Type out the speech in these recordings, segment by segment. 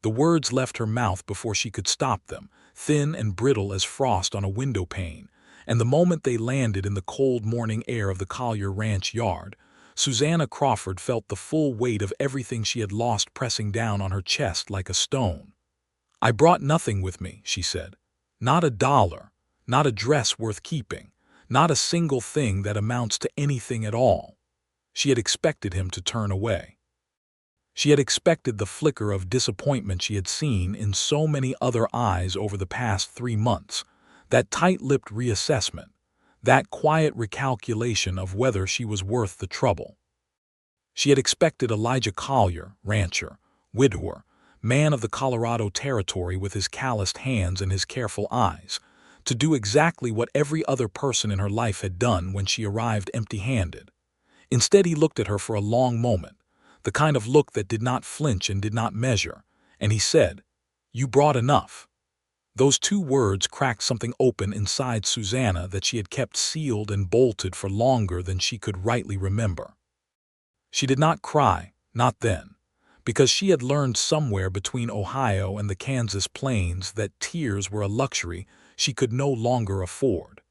The words left her mouth before she could stop them, thin and brittle as frost on a window pane, and the moment they landed in the cold morning air of the Collier ranch yard, Susanna Crawford felt the full weight of everything she had lost pressing down on her chest like a stone. "I brought nothing with me," she said. "Not a dollar, not a dress worth keeping, not a single thing that amounts to anything at all." She had expected him to turn away. She had expected the flicker of disappointment she had seen in so many other eyes over the past 3 months, that tight-lipped reassessment, that quiet recalculation of whether she was worth the trouble. She had expected Elijah Collier, rancher, widower, man of the Colorado Territory with his calloused hands and his careful eyes, to do exactly what every other person in her life had done when she arrived empty-handed. Instead, he looked at her for a long moment, the kind of look that did not flinch and did not measure, and he said, "You brought enough." Those 2 words cracked something open inside Susanna that she had kept sealed and bolted for longer than she could rightly remember. She did not cry, not then, because she had learned somewhere between Ohio and the Kansas plains that tears were a luxury she could no longer afford.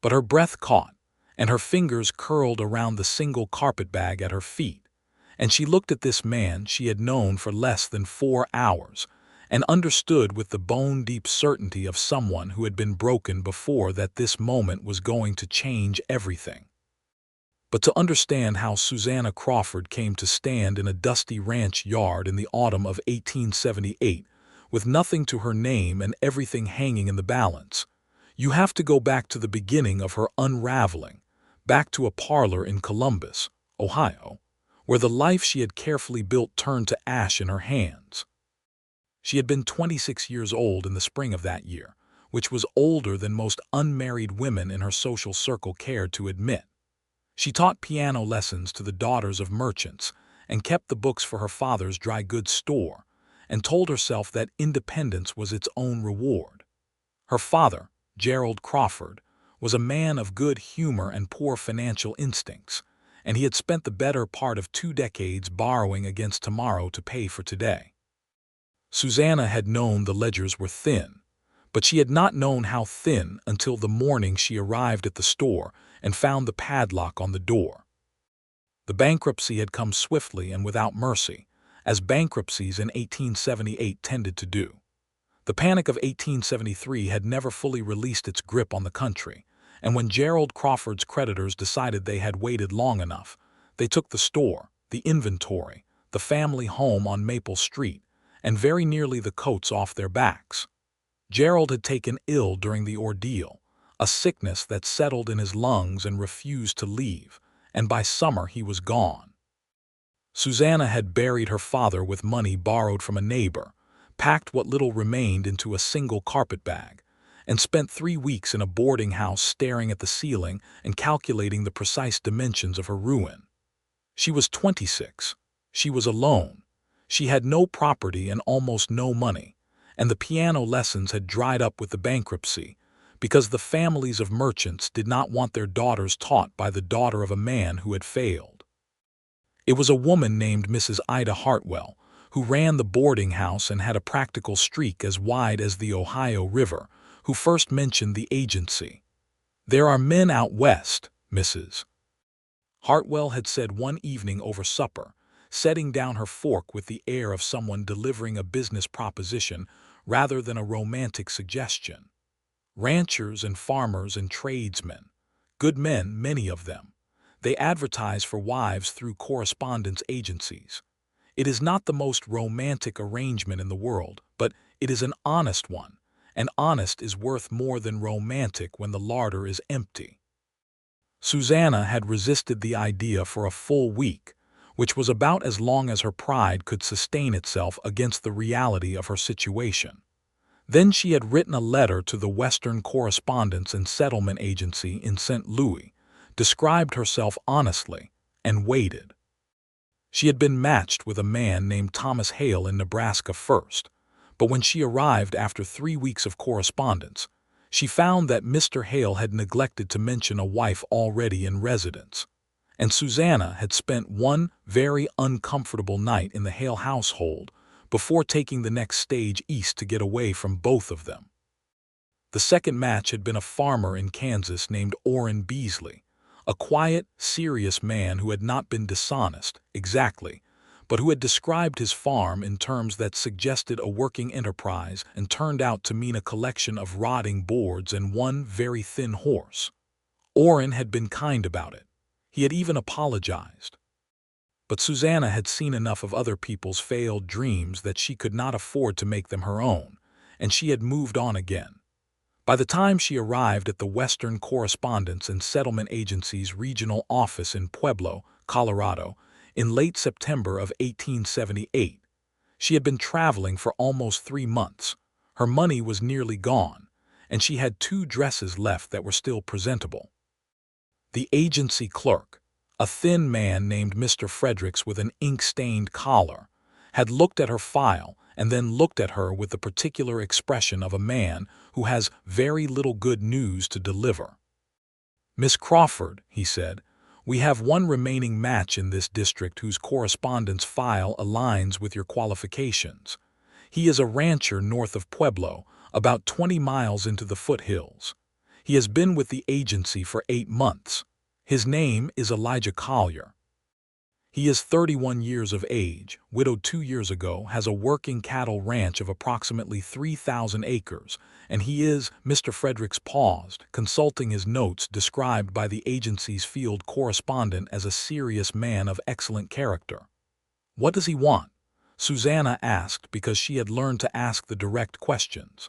But her breath caught, and her fingers curled around the single carpetbag at her feet, and she looked at this man she had known for less than 4 hours, and understood with the bone-deep certainty of someone who had been broken before that this moment was going to change everything. But to understand how Susanna Crawford came to stand in a dusty ranch yard in the autumn of 1878, with nothing to her name and everything hanging in the balance, you have to go back to the beginning of her unraveling, back to a parlor in Columbus, Ohio, where the life she had carefully built turned to ash in her hands. She had been 26 years old in the spring of that year, which was older than most unmarried women in her social circle cared to admit. She taught piano lessons to the daughters of merchants and kept the books for her father's dry goods store, and told herself that independence was its own reward. Her father, Gerald Crawford, was a man of good humor and poor financial instincts, and he had spent the better part of 2 decades borrowing against tomorrow to pay for today. Susanna had known the ledgers were thin, but she had not known how thin until the morning she arrived at the store and found the padlock on the door. The bankruptcy had come swiftly and without mercy, as bankruptcies in 1878 tended to do. The panic of 1873 had never fully released its grip on the country, and when Gerald Crawford's creditors decided they had waited long enough, they took the store, the inventory, the family home on Maple Street, and very nearly the coats off their backs. Gerald had taken ill during the ordeal, a sickness that settled in his lungs and refused to leave, and by summer he was gone. Susanna had buried her father with money borrowed from a neighbor, packed what little remained into a single carpetbag, and spent 3 weeks in a boarding house staring at the ceiling and calculating the precise dimensions of her ruin. She was 26. She was alone. She had no property and almost no money, and the piano lessons had dried up with the bankruptcy, because the families of merchants did not want their daughters taught by the daughter of a man who had failed. It was a woman named Mrs. Ida Hartwell, who ran the boarding house and had a practical streak as wide as the Ohio River, who first mentioned the agency. "There are men out west, Mrs. Hartwell had said one evening over supper, setting down her fork with the air of someone delivering a business proposition rather than a romantic suggestion. "Ranchers and farmers and tradesmen, good men, many of them. They advertise for wives through correspondence agencies. It is not the most romantic arrangement in the world, but it is an honest one, and honest is worth more than romantic when the larder is empty." Susanna had resisted the idea for a full week, which was about as long as her pride could sustain itself against the reality of her situation. Then she had written a letter to the Western Correspondence and Settlement Agency in St. Louis, described herself honestly, and waited. She had been matched with a man named Thomas Hale in Nebraska first, but when she arrived after 3 weeks of correspondence, she found that Mr. Hale had neglected to mention a wife already in residence, and Susanna had spent one very uncomfortable night in the Hale household before taking the next stage east to get away from both of them. The second match had been a farmer in Kansas named Orrin Beasley, a quiet, serious man who had not been dishonest, exactly, but who had described his farm in terms that suggested a working enterprise and turned out to mean a collection of rotting boards and one very thin horse. Orrin had been kind about it. He had even apologized. But Susanna had seen enough of other people's failed dreams that she could not afford to make them her own, and she had moved on again. By the time she arrived at the Western Correspondence and Settlement Agency's regional office in Pueblo, Colorado, in late September of 1878, she had been traveling for almost 3 months. Her money was nearly gone, and she had 2 dresses left that were still presentable. The agency clerk, a thin man named Mr. Fredericks with an ink-stained collar, had looked at her file and then looked at her with the particular expression of a man who has very little good news to deliver. "Miss Crawford," he said, "we have one remaining match in this district whose correspondence file aligns with your qualifications. He is a rancher north of Pueblo, about 20 miles into the foothills. He has been with the agency for 8 months. His name is Elijah Collier. He is 31 years of age, widowed 2 years ago, has a working cattle ranch of approximately 3,000 acres, and he is," Mr. Fredericks paused, consulting his notes, described by the agency's field correspondent as a serious man of excellent character. "What does he want?" Susanna asked, because she had learned to ask the direct questions.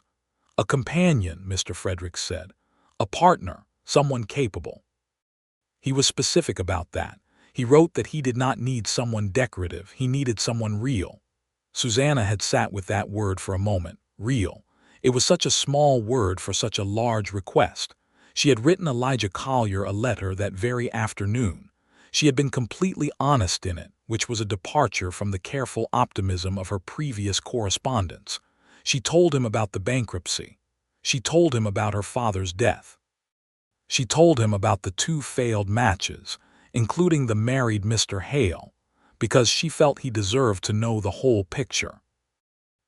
"A companion," Mr. Fredericks said. "A partner, someone capable." He was specific about that. He wrote that he did not need someone decorative, he needed someone real. Susanna had sat with that word for a moment, real. It was such a small word for such a large request. She had written Elijah Collier a letter that very afternoon. She had been completely honest in it, which was a departure from the careful optimism of her previous correspondence. She told him about the bankruptcy. She told him about her father's death. She told him about the 2 failed matches, including the married Mr. Hale, because she felt he deserved to know the whole picture.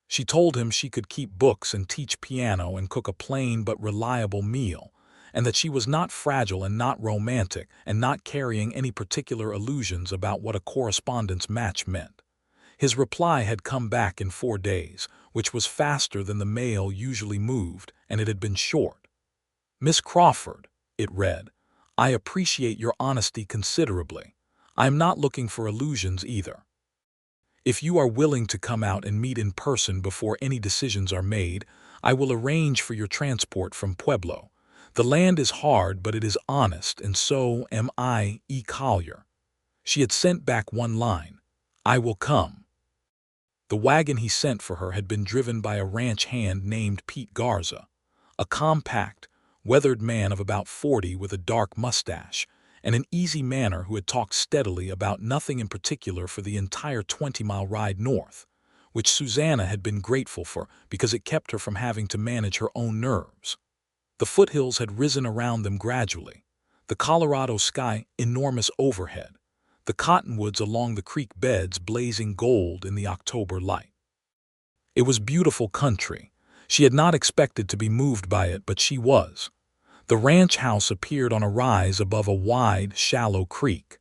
She told him she could keep books and teach piano and cook a plain but reliable meal, and that she was not fragile and not romantic and not carrying any particular illusions about what a correspondence match meant. His reply had come back in 4 days, which was faster than the mail usually moved, and it had been short. "Miss Crawford," it read, "I appreciate your honesty considerably. I am not looking for illusions either. If you are willing to come out and meet in person before any decisions are made, I will arrange for your transport from Pueblo. The land is hard, but it is honest, and so am I, E. Collier." She had sent back one line, "I will come." The wagon he sent for her had been driven by a ranch hand named Pete Garza, a compact, weathered man of about 40 with a dark mustache and an easy manner who had talked steadily about nothing in particular for the entire 20-mile ride north, which Susanna had been grateful for because it kept her from having to manage her own nerves. The foothills had risen around them gradually, the Colorado sky enormous overhead, the cottonwoods along the creek beds blazing gold in the October light. It was beautiful country. She had not expected to be moved by it, but she was. The ranch house appeared on a rise above a wide, shallow creek.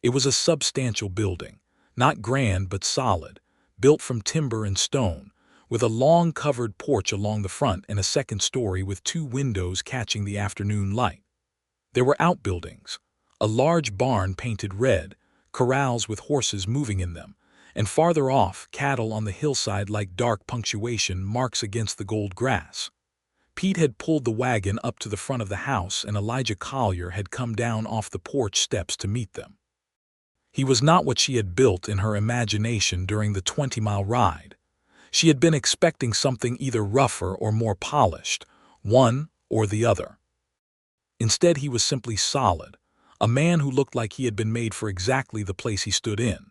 It was a substantial building, not grand but solid, built from timber and stone, with a long covered porch along the front and a second story with 2 windows catching the afternoon light. There were outbuildings, a large barn painted red, corrals with horses moving in them, and farther off, cattle on the hillside like dark punctuation marks against the gold grass. Pete had pulled the wagon up to the front of the house, and Elijah Collier had come down off the porch steps to meet them. He was not what she had built in her imagination during the 20-mile ride. She had been expecting something either rougher or more polished, one or the other. Instead, he was simply solid, a man who looked like he had been made for exactly the place he stood in.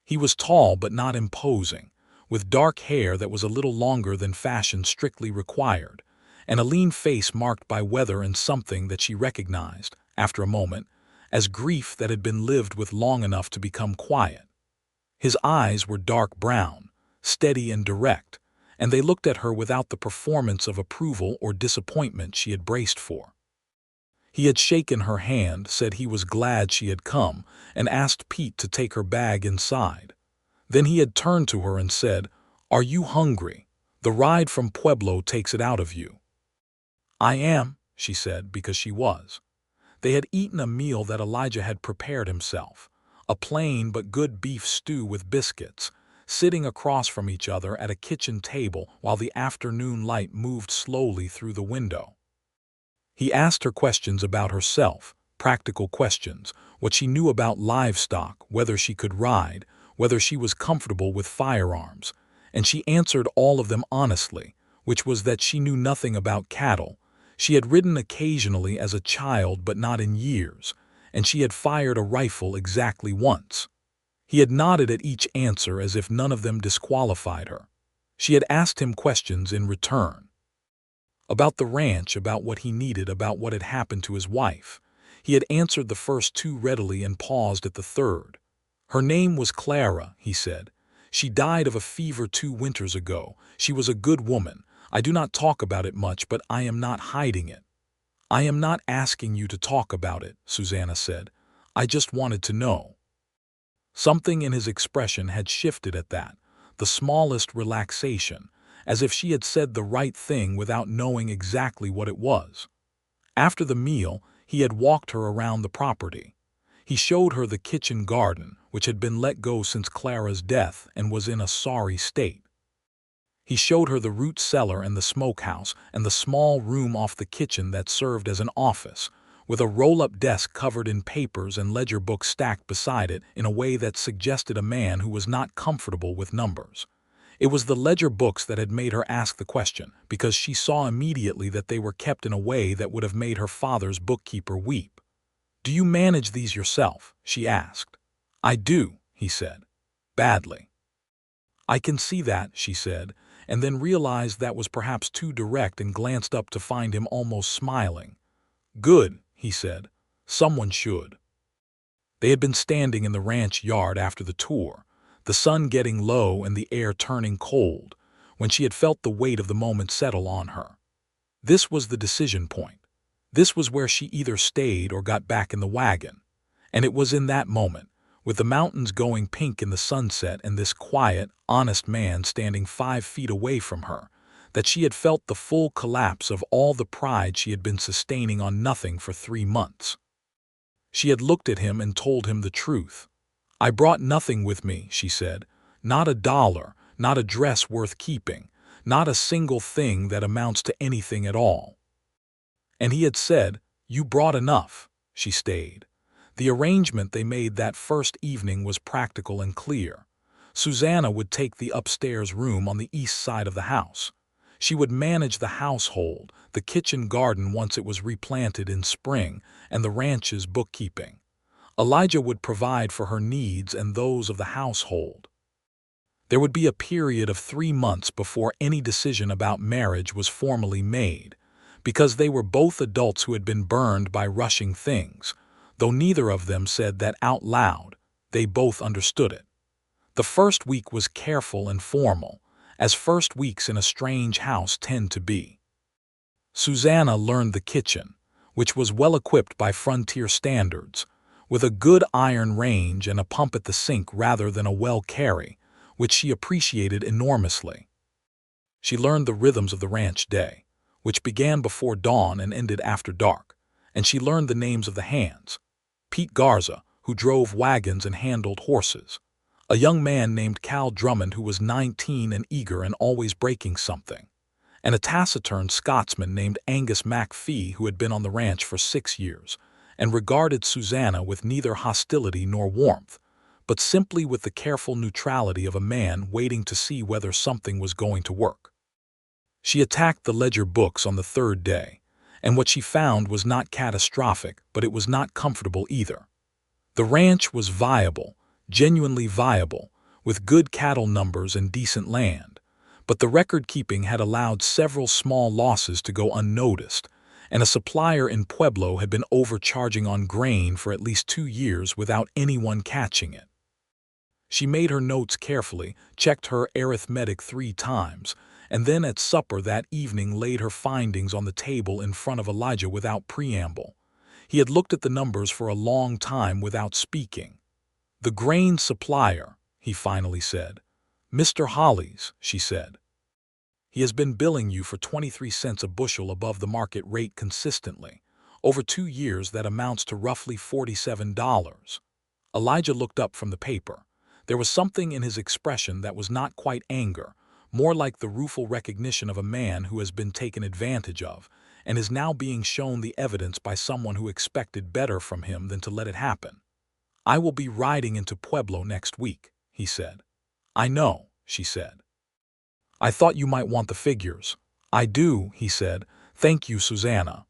He was tall but not imposing, with dark hair that was a little longer than fashion strictly required, and a lean face marked by weather and something that she recognized, after a moment, as grief that had been lived with long enough to become quiet. His eyes were dark brown, steady and direct, and they looked at her without the performance of approval or disappointment she had braced for. He had shaken her hand, said he was glad she had come, and asked Pete to take her bag inside. Then he had turned to her and said, "Are you hungry? The ride from Pueblo takes it out of you." "I am," she said, because she was. They had eaten a meal that Elijah had prepared himself, a plain but good beef stew with biscuits, sitting across from each other at a kitchen table while the afternoon light moved slowly through the window. He asked her questions about herself, practical questions, what she knew about livestock, whether she could ride, whether she was comfortable with firearms, and she answered all of them honestly, which was that she knew nothing about cattle. She had ridden occasionally as a child but not in years, and she had fired a rifle exactly once. He had nodded at each answer as if none of them disqualified her. She had asked him questions in return. About the ranch, about what he needed, about what had happened to his wife. He had answered the first two readily and paused at the third. Her name was Clara, he said. She died of a fever 2 winters ago. She was a good woman. I do not talk about it much, but I am not hiding it. I am not asking you to talk about it, Susanna said. I just wanted to know. Something in his expression had shifted at that, the smallest relaxation, as if she had said the right thing without knowing exactly what it was. After the meal, he had walked her around the property. He showed her the kitchen garden, which had been let go since Clara's death and was in a sorry state. He showed her the root cellar and the smokehouse and the small room off the kitchen that served as an office, with a roll-up desk covered in papers and ledger books stacked beside it in a way that suggested a man who was not comfortable with numbers. It was the ledger books that had made her ask the question, because she saw immediately that they were kept in a way that would have made her father's bookkeeper weep. "Do you manage these yourself?" she asked. "I do," he said. "Badly." "I can see that," she said, and then realized that was perhaps too direct and glanced up to find him almost smiling. "Good," he said. "Someone should." They had been standing in the ranch yard after the tour, the sun getting low and the air turning cold, when she had felt the weight of the moment settle on her. This was the decision point. This was where she either stayed or got back in the wagon. And it was in that moment, with the mountains going pink in the sunset and this quiet, honest man standing 5 feet away from her, that she had felt the full collapse of all the pride she had been sustaining on nothing for 3 months. She had looked at him and told him the truth. "I brought nothing with me," she said. "Not a dollar, not a dress worth keeping, not a single thing that amounts to anything at all." And he had said, "You brought enough." She stayed. The arrangement they made that first evening was practical and clear. Susanna would take the upstairs room on the east side of the house. She would manage the household, the kitchen garden once it was replanted in spring, and the ranch's bookkeeping. Elijah would provide for her needs and those of the household. There would be a period of 3 months before any decision about marriage was formally made, because they were both adults who had been burned by rushing things. Though neither of them said that out loud, they both understood it. The first week was careful and formal, as first weeks in a strange house tend to be. Susanna learned the kitchen, which was well equipped by frontier standards, with a good iron range and a pump at the sink rather than a well carry, which she appreciated enormously. She learned the rhythms of the ranch day, which began before dawn and ended after dark, and she learned the names of the hands. Pete Garza, who drove wagons and handled horses. A young man named Cal Drummond who was 19 and eager and always breaking something. And a taciturn Scotsman named Angus MacPhee who had been on the ranch for 6 years, and regarded Susanna with neither hostility nor warmth, but simply with the careful neutrality of a man waiting to see whether something was going to work. She attacked the ledger books on the 3rd day, and what she found was not catastrophic, but it was not comfortable either. The ranch was viable, genuinely viable, with good cattle numbers and decent land, but the record-keeping had allowed several small losses to go unnoticed, and a supplier in Pueblo had been overcharging on grain for at least 2 years without anyone catching it. She made her notes carefully, checked her arithmetic 3 times, and then at supper that evening laid her findings on the table in front of Elijah without preamble. He had looked at the numbers for a long time without speaking. "The grain supplier," he finally said. "Mr. Hollies," she said. "He has been billing you for 23 cents a bushel above the market rate consistently. Over 2 years that amounts to roughly $47. Elijah looked up from the paper. There was something in his expression that was not quite anger, more like the rueful recognition of a man who has been taken advantage of and is now being shown the evidence by someone who expected better from him than to let it happen. "I will be riding into Pueblo next week," he said. "I know," she said. "I thought you might want the figures." "I do," he said. "Thank you, Susanna."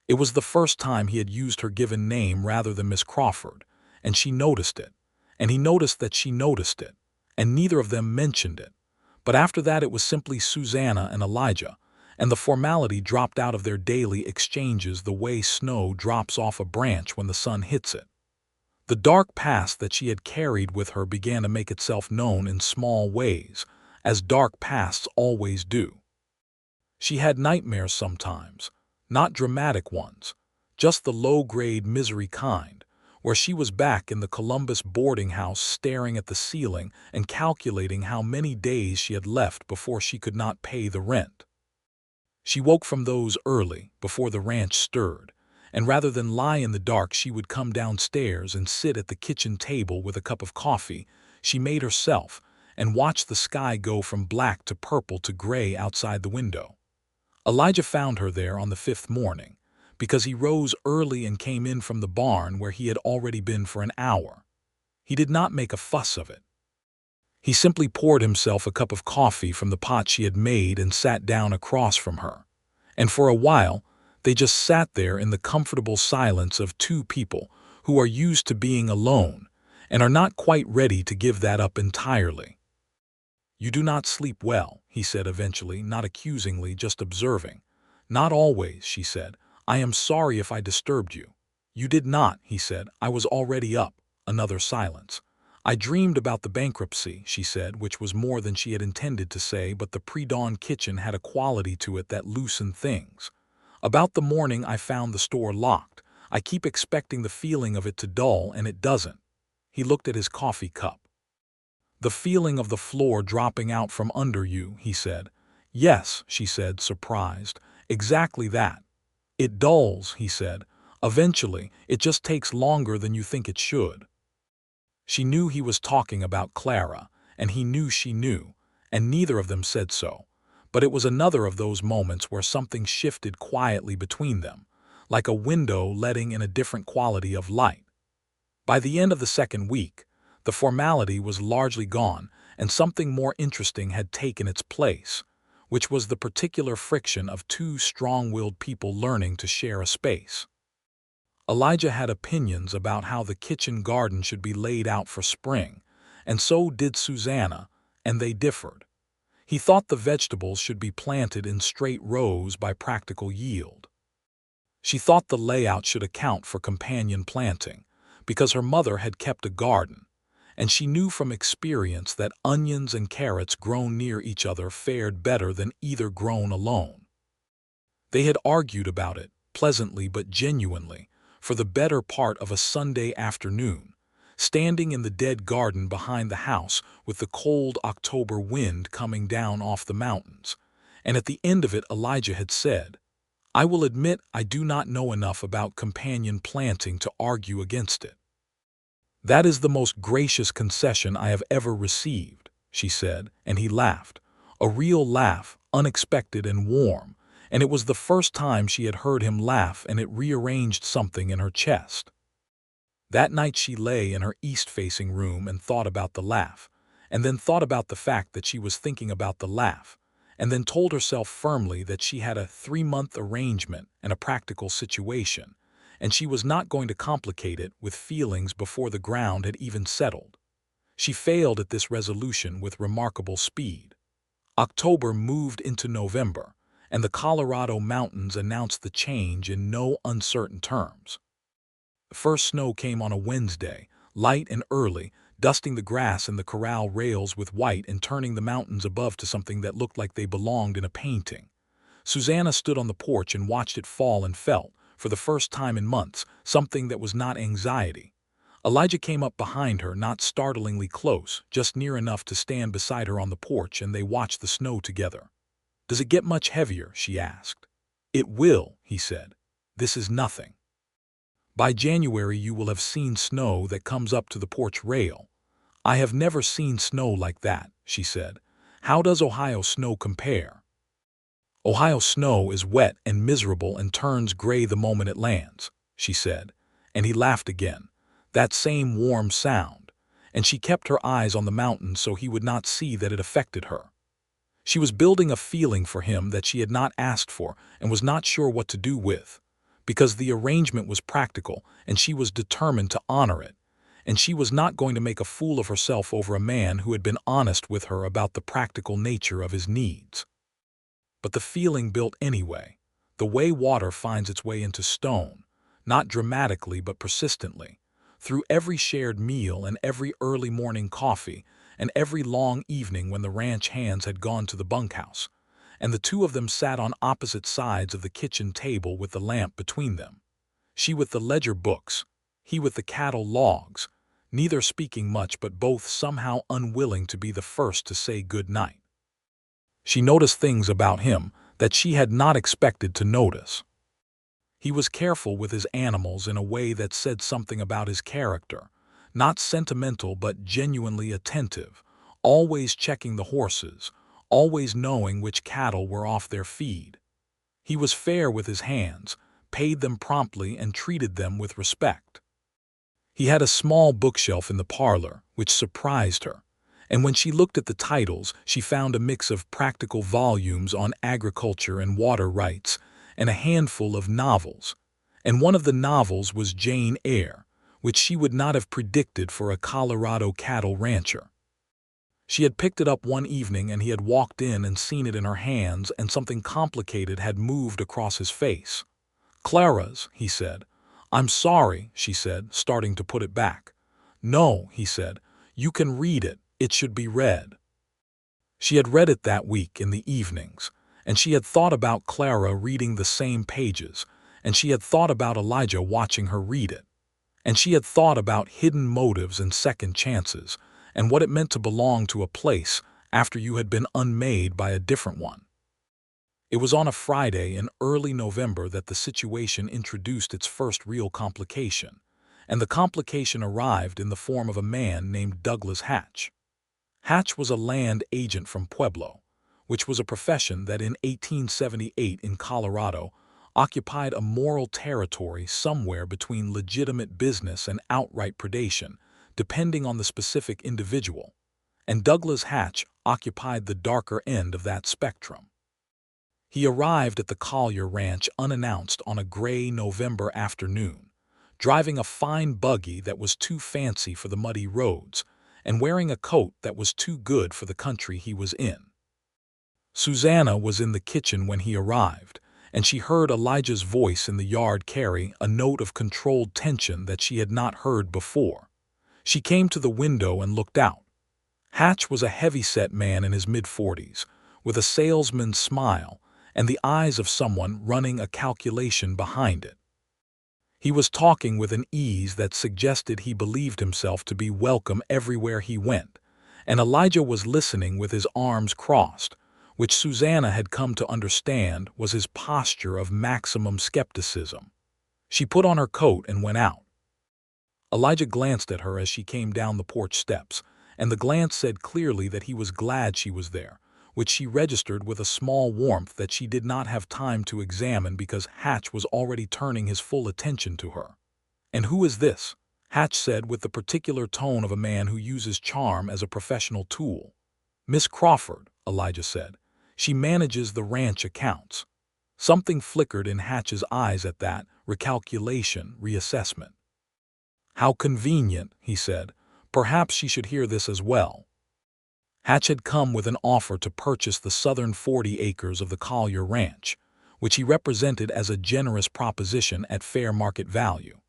It was the first time he had used her given name rather than Miss Crawford, and she noticed it, and he noticed that she noticed it, and neither of them mentioned it. But after that it was simply Susanna and Elijah, and the formality dropped out of their daily exchanges the way snow drops off a branch when the sun hits it. The dark past that she had carried with her began to make itself known in small ways, as dark pasts always do. She had nightmares sometimes, not dramatic ones, just the low-grade misery kind, where she was back in the Columbus boarding house staring at the ceiling and calculating how many days she had left before she could not pay the rent. She woke from those early, before the ranch stirred, and rather than lie in the dark she would come downstairs and sit at the kitchen table with a cup of coffee she made herself and watch the sky go from black to purple to gray outside the window. Elijah found her there on the 5th morning, because he rose early and came in from the barn where he had already been for an hour. He did not make a fuss of it. He simply poured himself a cup of coffee from the pot she had made and sat down across from her. And for a while, they just sat there in the comfortable silence of two people who are used to being alone and are not quite ready to give that up entirely. "You do not sleep well," he said eventually, not accusingly, just observing. "Not always," she said. "I am sorry if I disturbed you." "You did not," he said. "I was already up." Another silence. "I dreamed about the bankruptcy," she said, which was more than she had intended to say, but the pre-dawn kitchen had a quality to it that loosened things. "About the morning I found the store locked. I keep expecting the feeling of it to dull, and it doesn't." He looked at his coffee cup. "The feeling of the floor dropping out from under you," he said. "Yes," she said, surprised. "Exactly that." "It dulls," he said. "Eventually, it just takes longer than you think it should." She knew he was talking about Clara, and he knew she knew, and neither of them said so. But it was another of those moments where something shifted quietly between them, like a window letting in a different quality of light. By the end of the 2nd week, the formality was largely gone, and something more interesting had taken its place, which was the particular friction of two strong-willed people learning to share a space. Elijah had opinions about how the kitchen garden should be laid out for spring, and so did Susanna, and they differed. He thought the vegetables should be planted in straight rows by practical yield. She thought the layout should account for companion planting, because her mother had kept a garden, and she knew from experience that onions and carrots grown near each other fared better than either grown alone. They had argued about it, pleasantly but genuinely, for the better part of a Sunday afternoon, standing in the dead garden behind the house with the cold October wind coming down off the mountains, and at the end of it Elijah had said, "I will admit I do not know enough about companion planting to argue against it." "That is the most gracious concession I have ever received," she said, and he laughed, a real laugh, unexpected and warm, and it was the first time she had heard him laugh, and it rearranged something in her chest. That night she lay in her east-facing room and thought about the laugh, and then thought about the fact that she was thinking about the laugh, and then told herself firmly that she had a 3-month arrangement and a practical situation, and she was not going to complicate it with feelings before the ground had even settled. She failed at this resolution with remarkable speed. October moved into November, and the Colorado mountains announced the change in no uncertain terms. The first snow came on a Wednesday, light and early, dusting the grass and the corral rails with white and turning the mountains above to something that looked like they belonged in a painting. Susanna stood on the porch and watched it fall and felt, for the first time in months, something that was not anxiety. Elijah came up behind her, not startlingly close, just near enough to stand beside her on the porch, and they watched the snow together. "Does it get much heavier?" she asked. "It will," he said. "This is nothing. By January you will have seen snow that comes up to the porch rail." "I have never seen snow like that," she said. "How does Ohio snow compare?" "Ohio snow is wet and miserable and turns gray the moment it lands," she said, and he laughed again. That same warm sound, and she kept her eyes on the mountain so he would not see that it affected her. She was building a feeling for him that she had not asked for and was not sure what to do with, because the arrangement was practical and she was determined to honor it, and she was not going to make a fool of herself over a man who had been honest with her about the practical nature of his needs. But the feeling built anyway, the way water finds its way into stone, not dramatically but persistently, through every shared meal and every early morning coffee and every long evening when the ranch hands had gone to the bunkhouse, and the two of them sat on opposite sides of the kitchen table with the lamp between them. She with the ledger books, he with the cattle logs, neither speaking much but both somehow unwilling to be the first to say good night. She noticed things about him that she had not expected to notice. He was careful with his animals in a way that said something about his character, not sentimental but genuinely attentive, always checking the horses, always knowing which cattle were off their feed. He was fair with his hands, paid them promptly and treated them with respect. He had a small bookshelf in the parlor, which surprised her, and when she looked at the titles she found a mix of practical volumes on agriculture and water rights, and a handful of novels, and one of the novels was Jane Eyre, which she would not have predicted for a Colorado cattle rancher. She had picked it up one evening and he had walked in and seen it in her hands, and something complicated had moved across his face. "Clara's," he said. "I'm sorry," she said, starting to put it back. "No," he said, "you can read it. It should be read." She had read it that week in the evenings, and she had thought about Clara reading the same pages, and she had thought about Elijah watching her read it, and she had thought about hidden motives and second chances, and what it meant to belong to a place after you had been unmade by a different one. It was on a Friday in early November that the situation introduced its first real complication, and the complication arrived in the form of a man named Douglas Hatch. Hatch was a land agent from Pueblo, which was a profession that in 1878 in Colorado occupied a moral territory somewhere between legitimate business and outright predation, depending on the specific individual, and Douglas Hatch occupied the darker end of that spectrum. He arrived at the Collier ranch unannounced on a gray November afternoon, driving a fine buggy that was too fancy for the muddy roads, and wearing a coat that was too good for the country he was in. Susanna was in the kitchen when he arrived, and she heard Elijah's voice in the yard carry a note of controlled tension that she had not heard before. She came to the window and looked out. Hatch was a heavy-set man in his mid-40s, with a salesman's smile and the eyes of someone running a calculation behind it. He was talking with an ease that suggested he believed himself to be welcome everywhere he went, and Elijah was listening with his arms crossed, which Susanna had come to understand was his posture of maximum skepticism. She put on her coat and went out. Elijah glanced at her as she came down the porch steps, and the glance said clearly that he was glad she was there, which she registered with a small warmth that she did not have time to examine because Hatch was already turning his full attention to her. "And who is this?" Hatch said with the particular tone of a man who uses charm as a professional tool. "Miss Crawford," Elijah said. "She manages the ranch accounts." Something flickered in Hatch's eyes at that recalculation, reassessment. "How convenient," he said. "Perhaps she should hear this as well." Hatch had come with an offer to purchase the southern 40 acres of the Collier ranch, which he represented as a generous proposition at fair market value.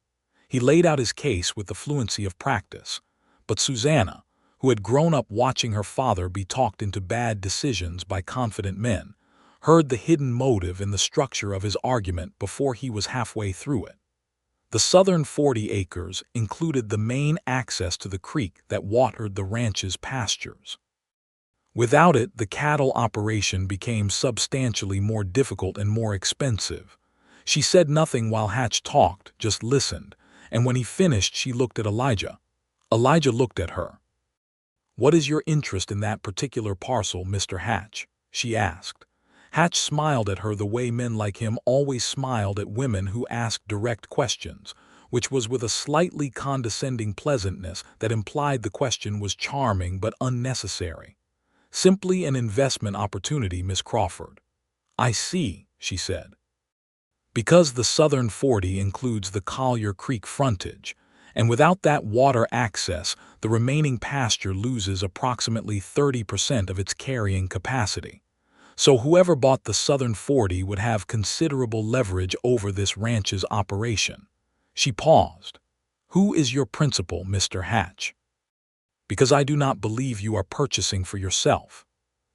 He laid out his case with the fluency of practice, But Susanna, who had grown up watching her father be talked into bad decisions by confident men, heard the hidden motive in the structure of his argument before he was halfway through it. The southern 40 acres included the main access to the creek that watered the ranch's pastures. Without it, the cattle operation became substantially more difficult and more expensive. She said nothing while Hatch talked, just listened, and when he finished she looked at Elijah. Elijah looked at her. "What is your interest in that particular parcel, Mr. Hatch?" she asked. Hatch smiled at her the way men like him always smiled at women who asked direct questions, which was with a slightly condescending pleasantness that implied the question was charming but unnecessary. "Simply an investment opportunity, Miss Crawford." "I see," she said. "Because the southern 40 includes the Collier Creek frontage, and without that water access, the remaining pasture loses approximately 30% of its carrying capacity. So whoever bought the southern 40 would have considerable leverage over this ranch's operation." She paused. "Who is your principal, Mr. Hatch?" "Because I do not believe you are purchasing for yourself."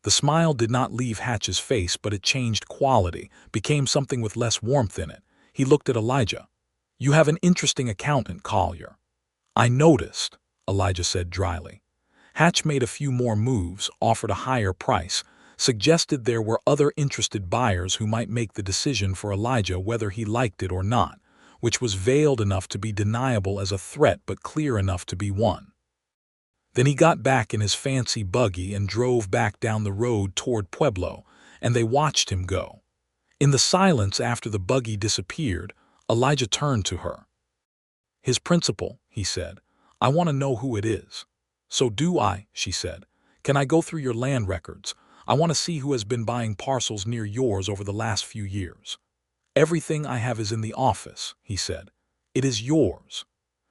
The smile did not leave Hatch's face, but it changed quality, became something with less warmth in it. He looked at Elijah. "You have an interesting accountant, Collier." "I noticed," Elijah said dryly. Hatch made a few more moves, offered a higher price, suggested there were other interested buyers who might make the decision for Elijah whether he liked it or not, which was veiled enough to be deniable as a threat but clear enough to be one. Then he got back in his fancy buggy and drove back down the road toward Pueblo, and they watched him go. In the silence after the buggy disappeared, Elijah turned to her. "His principal," he said. "I want to know who it is." "So do I," she said. "Can I go through your land records? I want to see who has been buying parcels near yours over the last few years." "Everything I have is in the office," he said. "It is yours."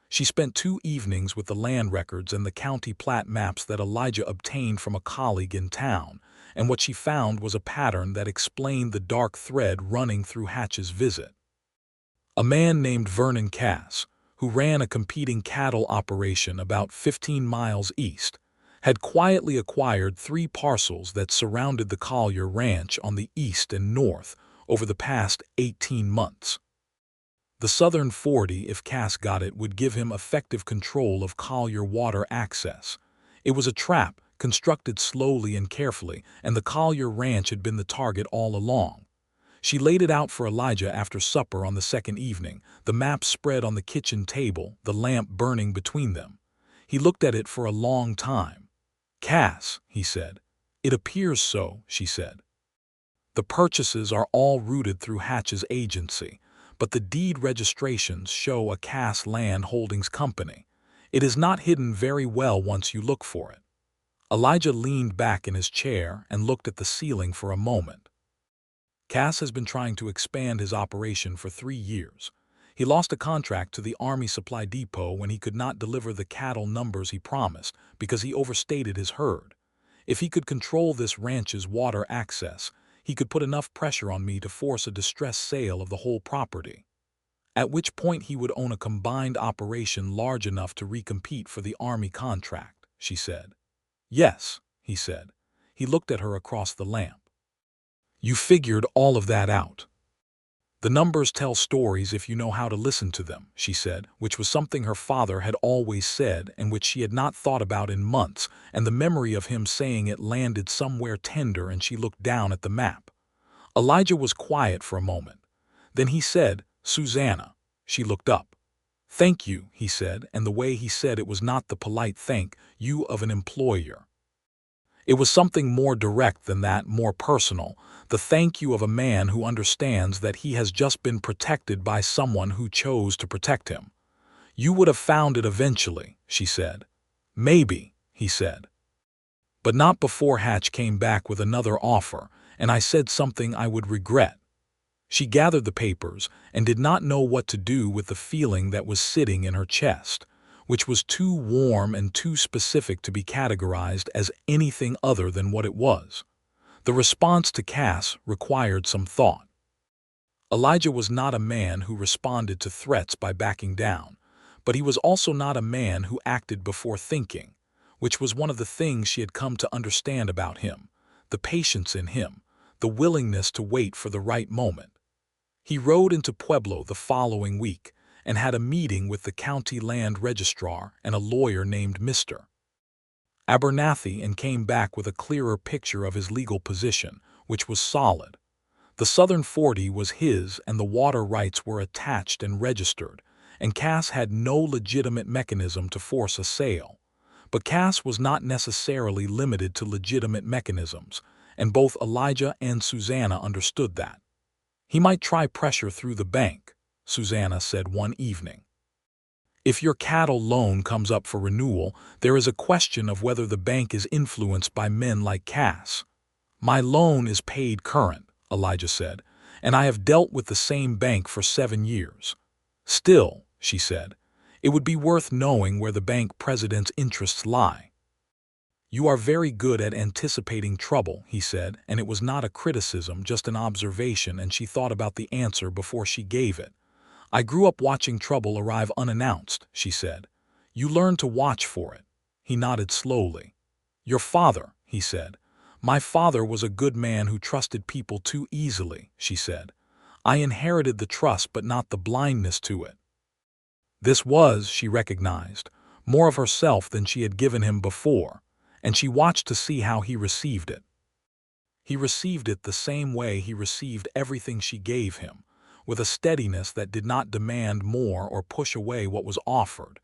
She spent 2 evenings with the land records and the county plat maps that Elijah obtained from a colleague in town, and what she found was a pattern that explained the dark thread running through Hatch's visit. A man named Vernon Cass, who ran a competing cattle operation about 15 miles east, had quietly acquired 3 parcels that surrounded the Collier Ranch on the east and north over the past 18 months. The southern 40, if Cass got it, would give him effective control of Collier water access. It was a trap, constructed slowly and carefully, and the Collier Ranch had been the target all along. She laid it out for Elijah after supper on the second evening, the map spread on the kitchen table, the lamp burning between them. He looked at it for a long time. "Cass," he said. "It appears so," she said. "The purchases are all routed through Hatch's agency, but the deed registrations show a Cass Land Holdings Company. It is not hidden very well once you look for it." Elijah leaned back in his chair and looked at the ceiling for a moment. "Cass has been trying to expand his operation for 3 years. He lost a contract to the Army Supply Depot when he could not deliver the cattle numbers he promised because he overstated his herd. If he could control this ranch's water access, he could put enough pressure on me to force a distress sale of the whole property. At which point he would own a combined operation large enough to recompete for the Army contract," she said. "Yes," he said. He looked at her across the lamp. "You figured all of that out." "The numbers tell stories if you know how to listen to them," she said, which was something her father had always said and which she had not thought about in months, and the memory of him saying it landed somewhere tender, and she looked down at the map. Elijah was quiet for a moment. Then he said, "Susanna." She looked up. "Thank you," he said, and the way he said it was not the polite thank you of an employer. It was something more direct than that, more personal, the thank you of a man who understands that he has just been protected by someone who chose to protect him. "You would have found it eventually," she said. "Maybe," he said. "But not before Hatch came back with another offer, and I said something I would regret." She gathered the papers and did not know what to do with the feeling that was sitting in her chest, which was too warm and too specific to be categorized as anything other than what it was. The response to Cass required some thought. Elijah was not a man who responded to threats by backing down, But he was also not a man who acted before thinking, which was one of the things she had come to understand about him, the patience in him, the willingness to wait for the right moment. He rode into Pueblo the following week and had a meeting with the county land registrar and a lawyer named Mr. Abernathy, and came back with a clearer picture of his legal position, which was solid. The Southern 40 was his and the water rights were attached and registered, and Cass had no legitimate mechanism to force a sale. But Cass was not necessarily limited to legitimate mechanisms, and both Elijah and Susanna understood that. He might try pressure through the bank, Susanna said one evening. If your cattle loan comes up for renewal, there is a question of whether the bank is influenced by men like Cass. My loan is paid current, Elijah said, and I have dealt with the same bank for 7 years. Still, she said, it would be worth knowing where the bank president's interests lie. You are very good at anticipating trouble, he said, and it was not a criticism, just an observation, and she thought about the answer before she gave it. I grew up watching trouble arrive unannounced, she said. You learn to watch for it. He nodded slowly. Your father, he said. My father was a good man who trusted people too easily, she said. I inherited the trust but not the blindness to it. This was, she recognized, more of herself than she had given him before, and she watched to see how he received it. He received it the same way he received everything she gave him, with a steadiness that did not demand more or push away what was offered,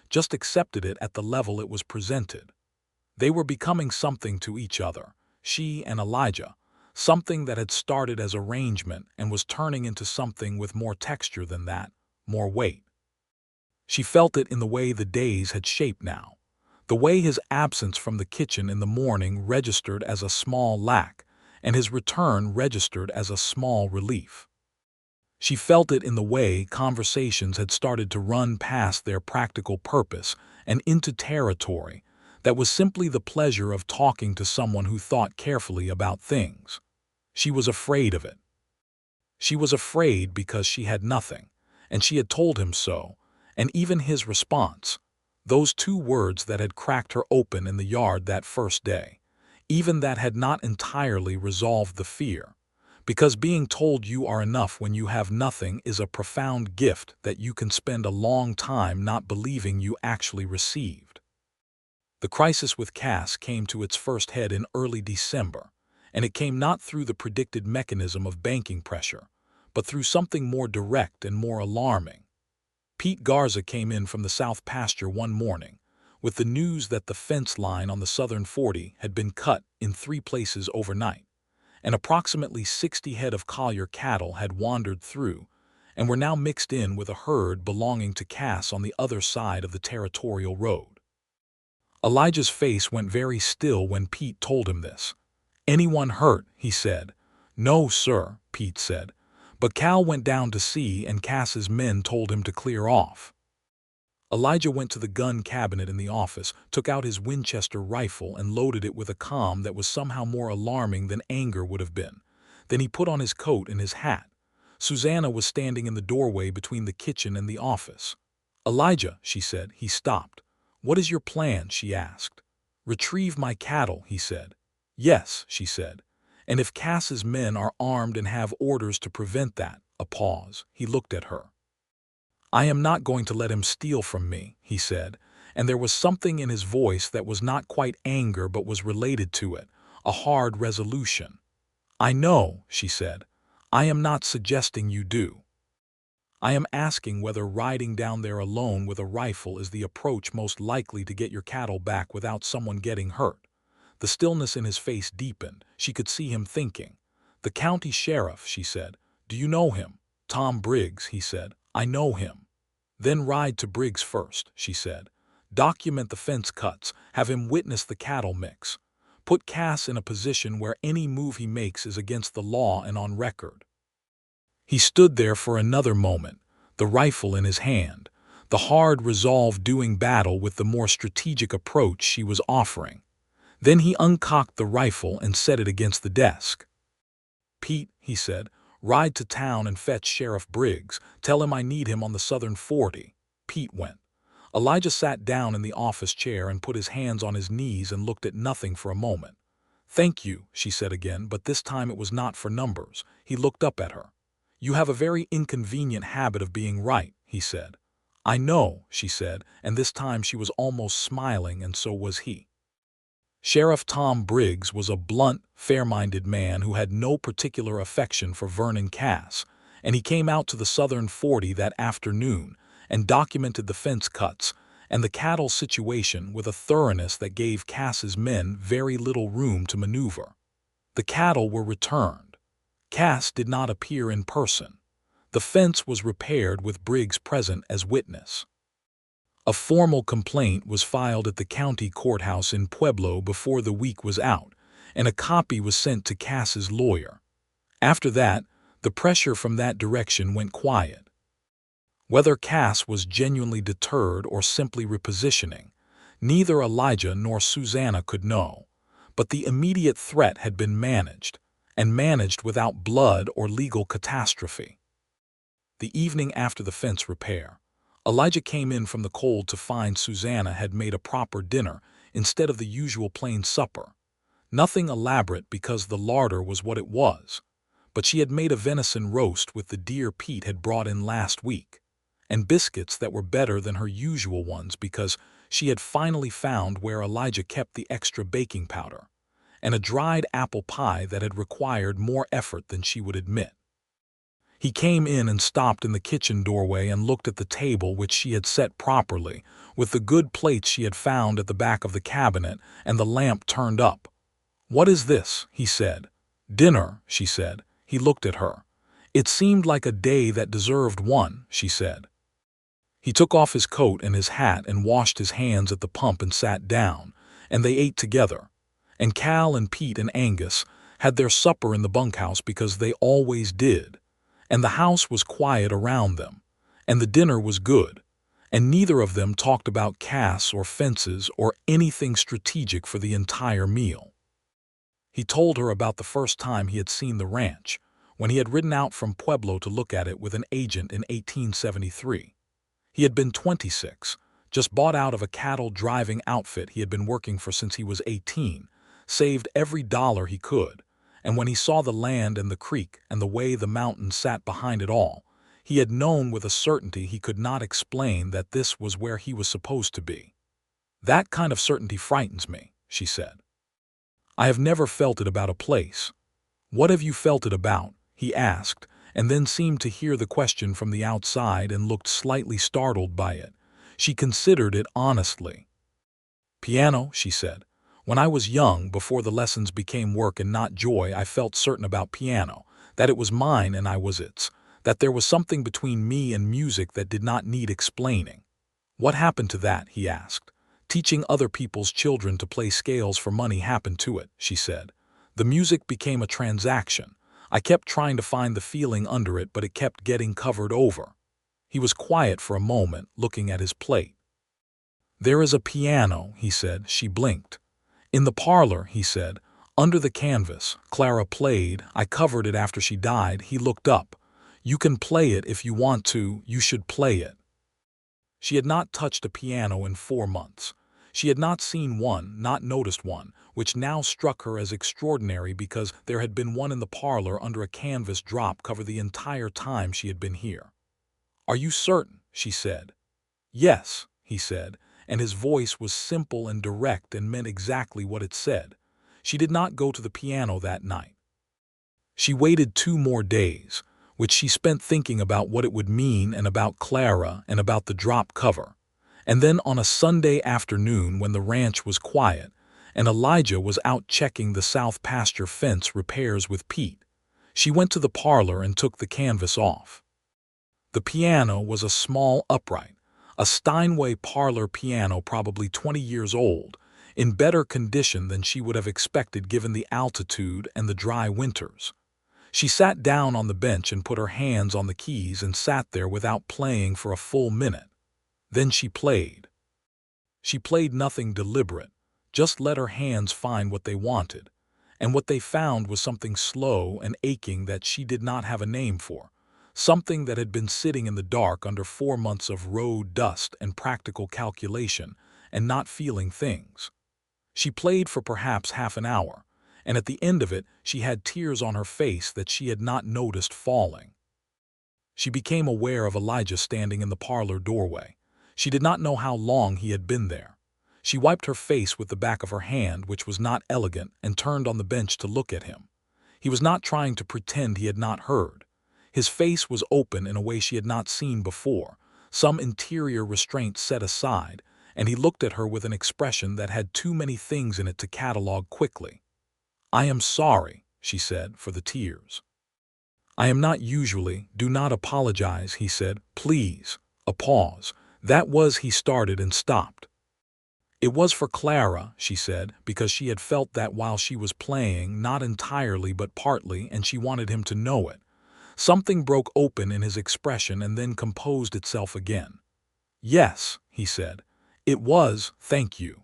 just accepted it at the level it was presented. They were becoming something to each other, she and Elijah, something that had started as arrangement and was turning into something with more texture than that, more weight. She felt it in the way the days had shaped now, the way his absence from the kitchen in the morning registered as a small lack, and his return registered as a small relief. She felt it in the way conversations had started to run past their practical purpose and into territory that was simply the pleasure of talking to someone who thought carefully about things. She was afraid of it. She was afraid because she had nothing, and she had told him so, and even his response, those 2 words that had cracked her open in the yard that first day, even that had not entirely resolved the fear. Because being told you are enough when you have nothing is a profound gift that you can spend a long time not believing you actually received. The crisis with Cass came to its first head in early December, and it came not through the predicted mechanism of banking pressure, but through something more direct and more alarming. Pete Garza came in from the south pasture one morning with the news that the fence line on the Southern 40 had been cut in 3 places overnight, and approximately 60 head of Collier cattle had wandered through and were now mixed in with a herd belonging to Cass on the other side of the territorial road. Elijah's face went very still when Pete told him this. Anyone hurt? He said. No, sir, Pete said, but Cal went down to see and Cass's men told him to clear off. Elijah went to the gun cabinet in the office, took out his Winchester rifle and loaded it with a calm that was somehow more alarming than anger would have been. Then he put on his coat and his hat. Susanna was standing in the doorway between the kitchen and the office. Elijah, she said. He stopped. What is your plan? She asked. Retrieve my cattle, he said. Yes, she said. And if Cass's men are armed and have orders to prevent that, a pause, he looked at her. I am not going to let him steal from me, he said, and there was something in his voice that was not quite anger but was related to it, a hard resolution. I know, she said. I am not suggesting you do. I am asking whether riding down there alone with a rifle is the approach most likely to get your cattle back without someone getting hurt. The stillness in his face deepened. She could see him thinking. The county sheriff, she said. Do you know him? Tom Briggs, he said. I know him. Then ride to Briggs first, she said. Document the fence cuts, have him witness the cattle mix. Put Cass in a position where any move he makes is against the law and on record. He stood there for another moment, the rifle in his hand, the hard resolve doing battle with the more strategic approach she was offering. Then he uncocked the rifle and set it against the desk. Pete, he said, ride to town and fetch Sheriff Briggs. Tell him I need him on the Southern 40. Pete went. Elijah sat down in the office chair and put his hands on his knees and looked at nothing for a moment. "Thank you," she said again, but this time it was not for numbers. He looked up at her. "You have a very inconvenient habit of being right," he said. "I know," she said, and this time she was almost smiling, and so was he. Sheriff Tom Briggs was a blunt, fair-minded man who had no particular affection for Vernon Cass, and he came out to the Southern 40 that afternoon and documented the fence cuts and the cattle situation with a thoroughness that gave Cass's men very little room to maneuver. The cattle were returned. Cass did not appear in person. The fence was repaired with Briggs present as witness. A formal complaint was filed at the county courthouse in Pueblo before the week was out, and a copy was sent to Cass's lawyer. After that, the pressure from that direction went quiet. Whether Cass was genuinely deterred or simply repositioning, neither Elijah nor Susanna could know, but the immediate threat had been managed, and managed without blood or legal catastrophe. The evening after the fence repair, Elijah came in from the cold to find Susanna had made a proper dinner instead of the usual plain supper. Nothing elaborate because the larder was what it was, but she had made a venison roast with the deer Pete had brought in last week, and biscuits that were better than her usual ones because she had finally found where Elijah kept the extra baking powder, and a dried apple pie that had required more effort than she would admit. He came in and stopped in the kitchen doorway and looked at the table which she had set properly, with the good plates she had found at the back of the cabinet and the lamp turned up. "What is this?" he said. "Dinner," she said. He looked at her. "It seemed like a day that deserved one," she said. He took off his coat and his hat and washed his hands at the pump and sat down, and they ate together. And Cal and Pete and Angus had their supper in the bunkhouse because they always did. And the house was quiet around them, and the dinner was good, and neither of them talked about Cass or fences or anything strategic for the entire meal. He told her about the first time he had seen the ranch, when he had ridden out from Pueblo to look at it with an agent in 1873. He had been 26, just bought out of a cattle driving outfit he had been working for since he was 18, saved every dollar he could, and when he saw the land and the creek and the way the mountains sat behind it all, he had known with a certainty he could not explain that this was where he was supposed to be. "That kind of certainty frightens me," she said. "I have never felt it about a place." "What have you felt it about?" he asked, and then seemed to hear the question from the outside and looked slightly startled by it. She considered it honestly. "Piano," she said. "When I was young, before the lessons became work and not joy, I felt certain about piano, that it was mine and I was its, that there was something between me and music that did not need explaining." "What happened to that?" he asked. "Teaching other people's children to play scales for money happened to it," she said. "The music became a transaction. I kept trying to find the feeling under it, but it kept getting covered over." He was quiet for a moment, looking at his plate. "There is a piano," he said. She blinked. "In the parlor," he said. "Under the canvas. Clara played. I covered it after she died." He looked up. "You can play it if you want to. You should play it." She had not touched a piano in 4 months. She had not seen one, not noticed one, which now struck her as extraordinary because there had been one in the parlor under a canvas drop cover the entire time she had been here. "Are you certain?" she said. "Yes," he said, and his voice was simple and direct and meant exactly what it said. She did not go to the piano that night. She waited 2 more days, which she spent thinking about what it would mean and about Clara and about the drop cover. And then on a Sunday afternoon when the ranch was quiet and Elijah was out checking the south pasture fence repairs with Pete, she went to the parlor and took the canvas off. The piano was a small upright, a Steinway parlor piano probably 20 years old, in better condition than she would have expected given the altitude and the dry winters. She sat down on the bench and put her hands on the keys and sat there without playing for a full minute. Then she played. She played nothing deliberate, just let her hands find what they wanted, and what they found was something slow and aching that she did not have a name for, something that had been sitting in the dark under 4 months of road dust and practical calculation and not feeling things. She played for perhaps half an hour, and at the end of it she had tears on her face that she had not noticed falling. She became aware of Elijah standing in the parlor doorway. She did not know how long he had been there. She wiped her face with the back of her hand, which was not elegant, and turned on the bench to look at him. He was not trying to pretend he had not heard. His face was open in a way she had not seen before, some interior restraint set aside, and he looked at her with an expression that had too many things in it to catalog quickly. "I am sorry," she said, for the tears. "I am not usually. Do not apologize," he said. "Please." A pause. That was, he started and stopped. "It was for Clara," she said, because she had felt that while she was playing, not entirely but partly, and she wanted him to know it. Something broke open in his expression and then composed itself again. "Yes," he said. "It was, thank you."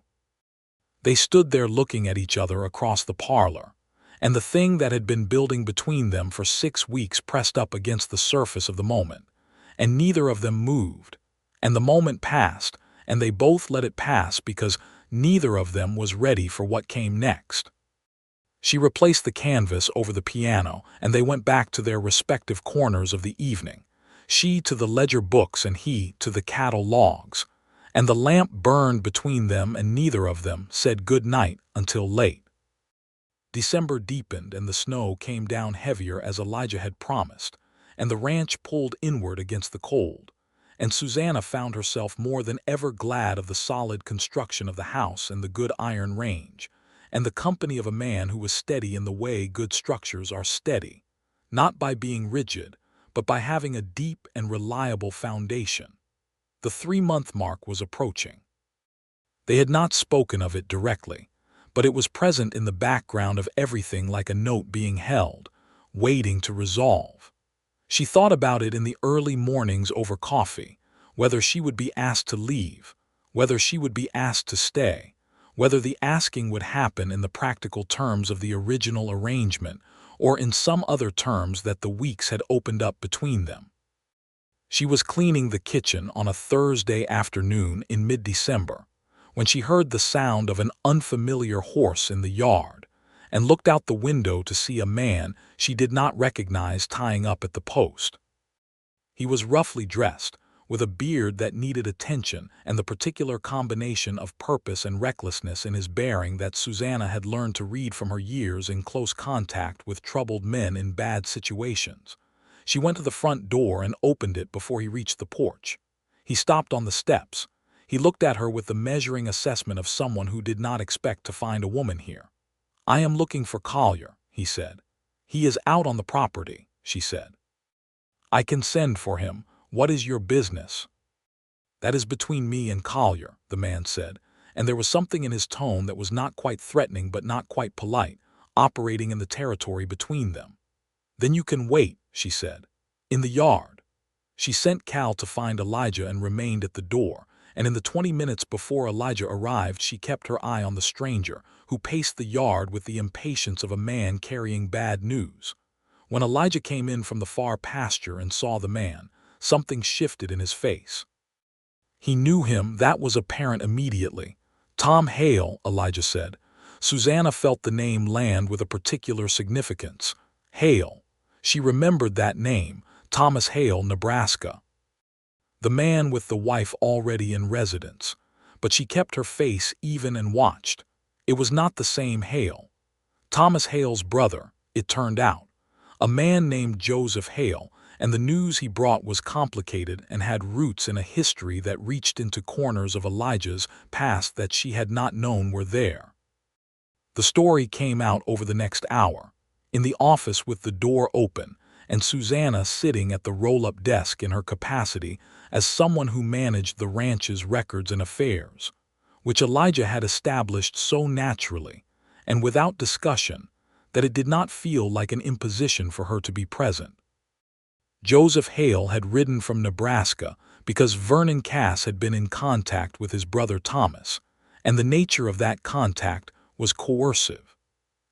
They stood there looking at each other across the parlor, and the thing that had been building between them for 6 weeks pressed up against the surface of the moment, and neither of them moved. And the moment passed, and they both let it pass because neither of them was ready for what came next. She replaced the canvas over the piano, and they went back to their respective corners of the evening, she to the ledger books and he to the cattle logs. And the lamp burned between them, and neither of them said good night until late. December deepened, and the snow came down heavier as Elijah had promised, and the ranch pulled inward against the cold. And Susanna found herself more than ever glad of the solid construction of the house and the good iron range, and the company of a man who was steady in the way good structures are steady, not by being rigid, but by having a deep and reliable foundation. The 3-month mark was approaching. They had not spoken of it directly, but it was present in the background of everything like a note being held, waiting to resolve. She thought about it in the early mornings over coffee, whether she would be asked to leave, whether she would be asked to stay, whether the asking would happen in the practical terms of the original arrangement or in some other terms that the weeks had opened up between them. She was cleaning the kitchen on a Thursday afternoon in mid-December when she heard the sound of an unfamiliar horse in the yard, and looked out the window to see a man she did not recognize tying up at the post. He was roughly dressed, with a beard that needed attention and the particular combination of purpose and recklessness in his bearing that Susanna had learned to read from her years in close contact with troubled men in bad situations. She went to the front door and opened it before he reached the porch. He stopped on the steps. He looked at her with the measuring assessment of someone who did not expect to find a woman here. "I am looking for Collier," he said. "He is out on the property," she said. "I can send for him. What is your business?" "That is between me and Collier," the man said, and there was something in his tone that was not quite threatening but not quite polite, operating in the territory between them. "Then you can wait," she said. "In the yard." She sent Cal to find Elijah and remained at the door, and in the 20 minutes before Elijah arrived she kept her eye on the stranger, who paced the yard with the impatience of a man carrying bad news. When Elijah came in from the far pasture and saw the man, something shifted in his face. He knew him, that was apparent immediately. "Tom Hale," Elijah said. Susanna felt the name land with a particular significance. Hale. She remembered that name, Thomas Hale, Nebraska. The man with the wife already in residence. But she kept her face even and watched. It was not the same Hale. Thomas Hale's brother, it turned out. A man named Joseph Hale, and the news he brought was complicated and had roots in a history that reached into corners of Elijah's past that she had not known were there. The story came out over the next hour, in the office with the door open, and Susanna sitting at the roll-up desk in her capacity as someone who managed the ranch's records and affairs, which Elijah had established so naturally and without discussion that it did not feel like an imposition for her to be present. Joseph Hale had ridden from Nebraska because Vernon Cass had been in contact with his brother Thomas, and the nature of that contact was coercive.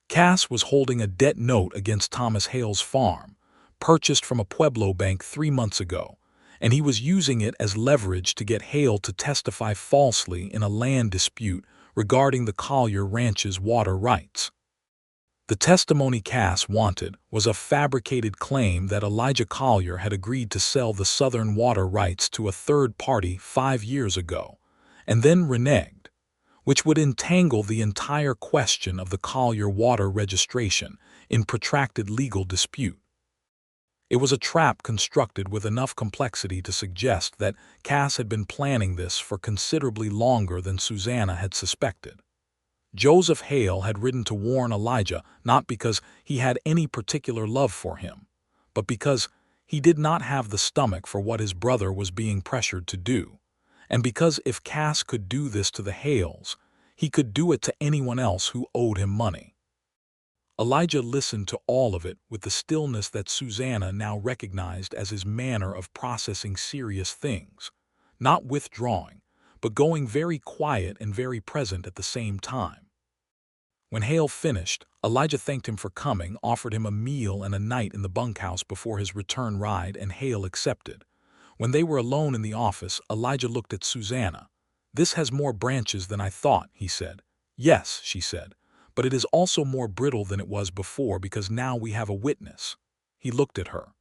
Cass was holding a debt note against Thomas Hale's farm, purchased from a Pueblo bank 3 months ago, and he was using it as leverage to get Hale to testify falsely in a land dispute regarding the Collier ranch's water rights. The testimony Cass wanted was a fabricated claim that Elijah Collier had agreed to sell the southern water rights to a third party 5 years ago, and then reneged, which would entangle the entire question of the Collier water registration in protracted legal dispute. It was a trap constructed with enough complexity to suggest that Cass had been planning this for considerably longer than Susanna had suspected. Joseph Hale had ridden to warn Elijah not because he had any particular love for him, but because he did not have the stomach for what his brother was being pressured to do, and because if Cass could do this to the Hales, he could do it to anyone else who owed him money. Elijah listened to all of it with the stillness that Susanna now recognized as his manner of processing serious things, not withdrawing, but going very quiet and very present at the same time. When Hale finished, Elijah thanked him for coming, offered him a meal and a night in the bunkhouse before his return ride, and Hale accepted. When they were alone in the office, Elijah looked at Susanna. "This has more branches than I thought," he said. "Yes," she said, "but it is also more brittle than it was before because now we have a witness." He looked at her.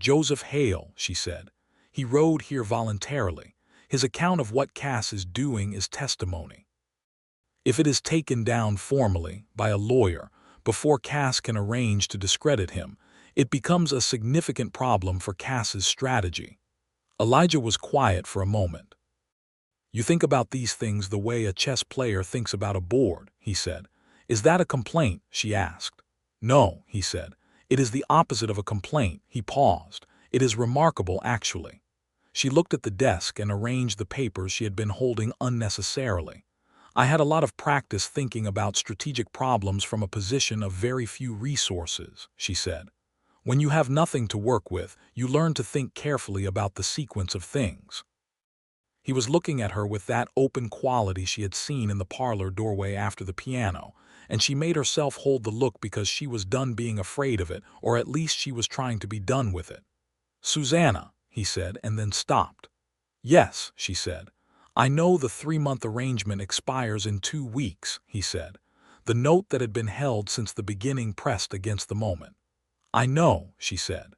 "Joseph Hale," she said. "He rode here voluntarily. His account of what Cass is doing is testimony. If it is taken down formally by a lawyer before Cass can arrange to discredit him, it becomes a significant problem for Cass's strategy." Elijah was quiet for a moment. "You think about these things the way a chess player thinks about a board," he said. "Is that a complaint?" she asked. "No," he said. "It is the opposite of a complaint." He paused. "It is remarkable, actually." She looked at the desk and arranged the papers she had been holding unnecessarily. "I had a lot of practice thinking about strategic problems from a position of very few resources," she said. "When you have nothing to work with, you learn to think carefully about the sequence of things." He was looking at her with that open quality she had seen in the parlor doorway after the piano, and she made herself hold the look because she was done being afraid of it, or at least she was trying to be done with it. "Susanna," he said, and then stopped. "Yes," she said. "I know the 3-month arrangement expires in 2 weeks," he said. The note that had been held since the beginning pressed against the moment. "I know," she said.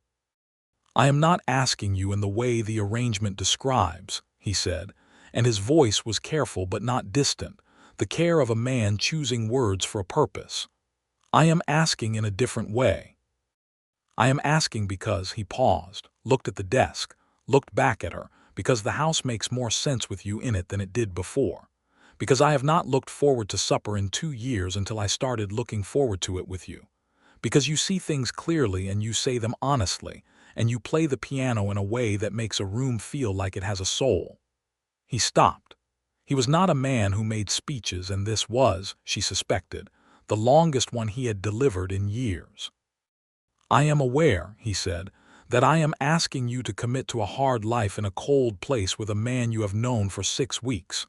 "I am not asking you in the way the arrangement describes," he said, and his voice was careful but not distant, the care of a man choosing words for a purpose. "I am asking in a different way. I am asking because," he paused, looked at the desk, looked back at her, "because the house makes more sense with you in it than it did before. Because I have not looked forward to supper in 2 years until I started looking forward to it with you. Because you see things clearly and you say them honestly, and you play the piano in a way that makes a room feel like it has a soul." He stopped. He was not a man who made speeches, and this was, she suspected, the longest one he had delivered in years. "I am aware," he said, "that I am asking you to commit to a hard life in a cold place with a man you have known for 6 weeks.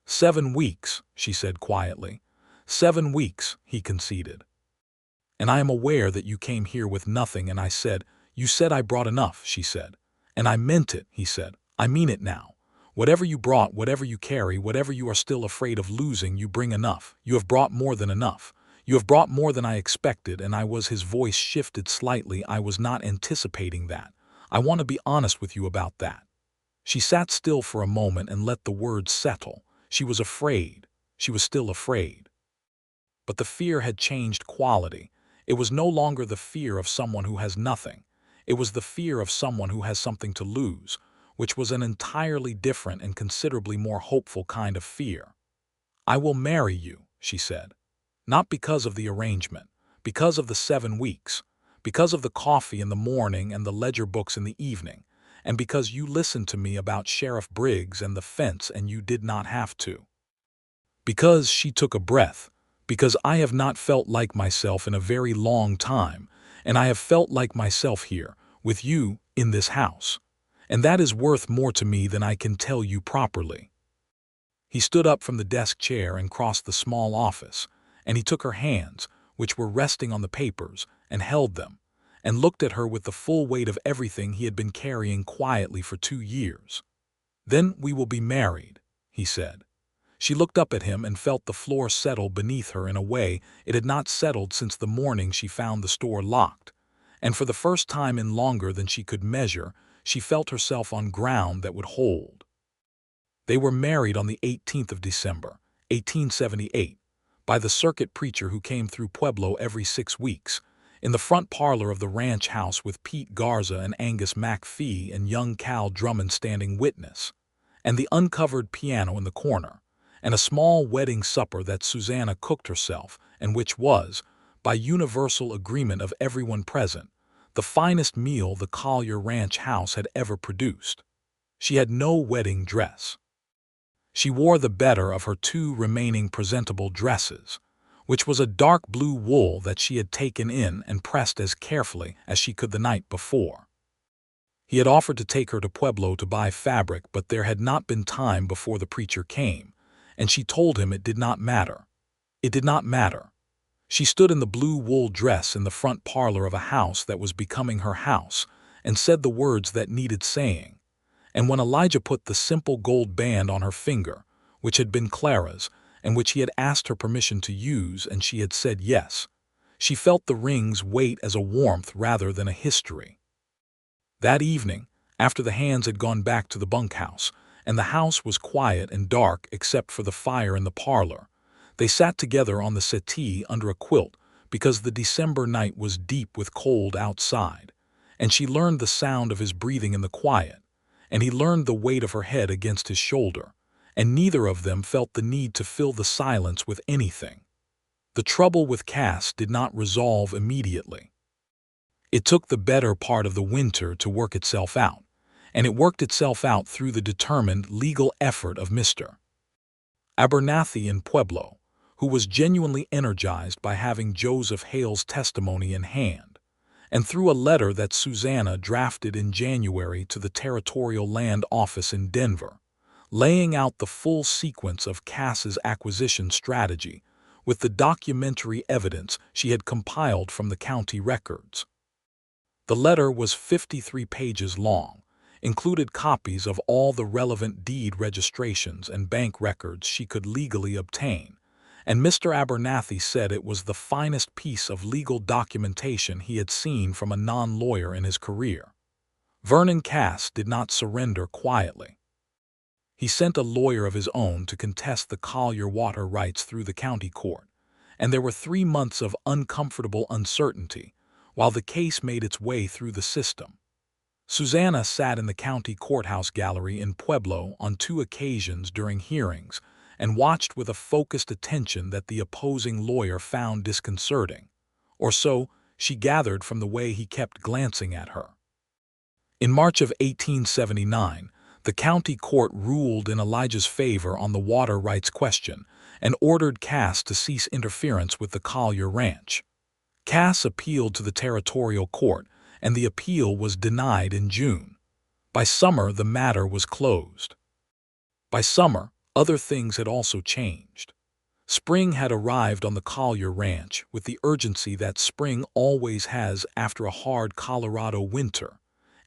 7 weeks, she said quietly. 7 weeks, he conceded. "And I am aware that you came here with nothing, and I said, 'You said I brought enough,' she said. "And I meant it," he said. "I mean it now. Whatever you brought, whatever you carry, whatever you are still afraid of losing, you bring enough. You have brought more than enough. You have brought more than I expected," and his voice shifted slightly. "I was not anticipating that. I want to be honest with you about that." She sat still for a moment and let the words settle. She was afraid. She was still afraid. But the fear had changed quality. It was no longer the fear of someone who has nothing. It was the fear of someone who has something to lose, which was an entirely different and considerably more hopeful kind of fear. "I will marry you," she said. "Not because of the arrangement, because of the 7 weeks, because of the coffee in the morning and the ledger books in the evening, and because you listened to me about Sheriff Briggs and the fence and you did not have to. Because," she took a breath, "because I have not felt like myself in a very long time, and I have felt like myself here, with you, in this house. And that is worth more to me than I can tell you properly." He stood up from the desk chair and crossed the small office, and he took her hands, which were resting on the papers, and held them, and looked at her with the full weight of everything he had been carrying quietly for 2 years. "Then we will be married," he said. She looked up at him and felt the floor settle beneath her in a way it had not settled since the morning she found the store locked, and for the first time in longer than she could measure, she felt herself on ground that would hold. They were married on the 18th of December, 1878, by the circuit preacher who came through Pueblo every 6 weeks, in the front parlor of the ranch house with Pete Garza and Angus MacPhee and young Cal Drummond standing witness, and the uncovered piano in the corner, and a small wedding supper that Susanna cooked herself, and which was, by universal agreement of everyone present, the finest meal the Collier ranch house had ever produced. She had no wedding dress. She wore the better of her 2 remaining presentable dresses, which was a dark blue wool that she had taken in and pressed as carefully as she could the night before. He had offered to take her to Pueblo to buy fabric, but there had not been time before the preacher came, and she told him it did not matter. It did not matter. She stood in the blue wool dress in the front parlor of a house that was becoming her house, and said the words that needed saying. And when Elijah put the simple gold band on her finger, which had been Clara's, and which he had asked her permission to use, and she had said yes, she felt the ring's weight as a warmth rather than a history. That evening, after the hands had gone back to the bunkhouse, and the house was quiet and dark except for the fire in the parlor, they sat together on the settee under a quilt because the December night was deep with cold outside, and she learned the sound of his breathing in the quiet, and he learned the weight of her head against his shoulder, and neither of them felt the need to fill the silence with anything. The trouble with Cass did not resolve immediately. It took the better part of the winter to work itself out, and it worked itself out through the determined legal effort of Mr. Abernathy in Pueblo, who was genuinely energized by having Joseph Hale's testimony in hand, and through a letter that Susanna drafted in January to the Territorial Land Office in Denver, laying out the full sequence of Cass's acquisition strategy with the documentary evidence she had compiled from the county records. The letter was 53 pages long, included copies of all the relevant deed registrations and bank records she could legally obtain, and Mr. Abernathy said it was the finest piece of legal documentation he had seen from a non-lawyer in his career. Vernon Cass did not surrender quietly. He sent a lawyer of his own to contest the Collier water rights through the county court, and there were 3 months of uncomfortable uncertainty while the case made its way through the system. Susanna sat in the county courthouse gallery in Pueblo on 2 occasions during hearings and watched with a focused attention that the opposing lawyer found disconcerting, or so she gathered from the way he kept glancing at her. In March of 1879, the county court ruled in Elijah's favor on the water rights question and ordered Cass to cease interference with the Collier ranch. Cass appealed to the territorial court, and the appeal was denied in June. By summer, the matter was closed. By summer, other things had also changed. Spring had arrived on the Collier ranch with the urgency that spring always has after a hard Colorado winter,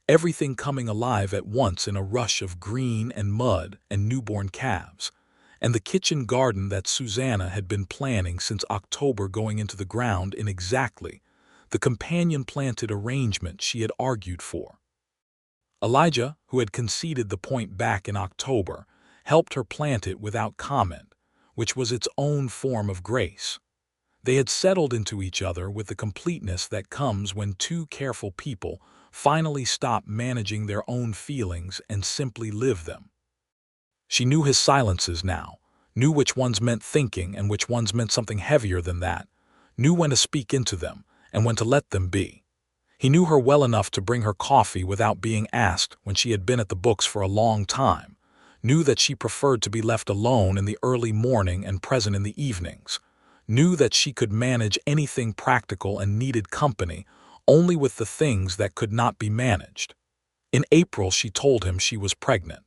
everything coming alive at once in a rush of green and mud and newborn calves, and the kitchen garden that Susanna had been planning since October going into the ground in exactly the companion-planted arrangement she had argued for. Elijah, who had conceded the point back in October, helped her plant it without comment, which was its own form of grace. They had settled into each other with the completeness that comes when 2 careful people finally stop managing their own feelings and simply live them. She knew his silences now, knew which ones meant thinking and which ones meant something heavier than that, knew when to speak into them and when to let them be. He knew her well enough to bring her coffee without being asked when she had been at the books for a long time, knew that she preferred to be left alone in the early morning and present in the evenings, knew that she could manage anything practical and needed company only with the things that could not be managed. In April, she told him she was pregnant.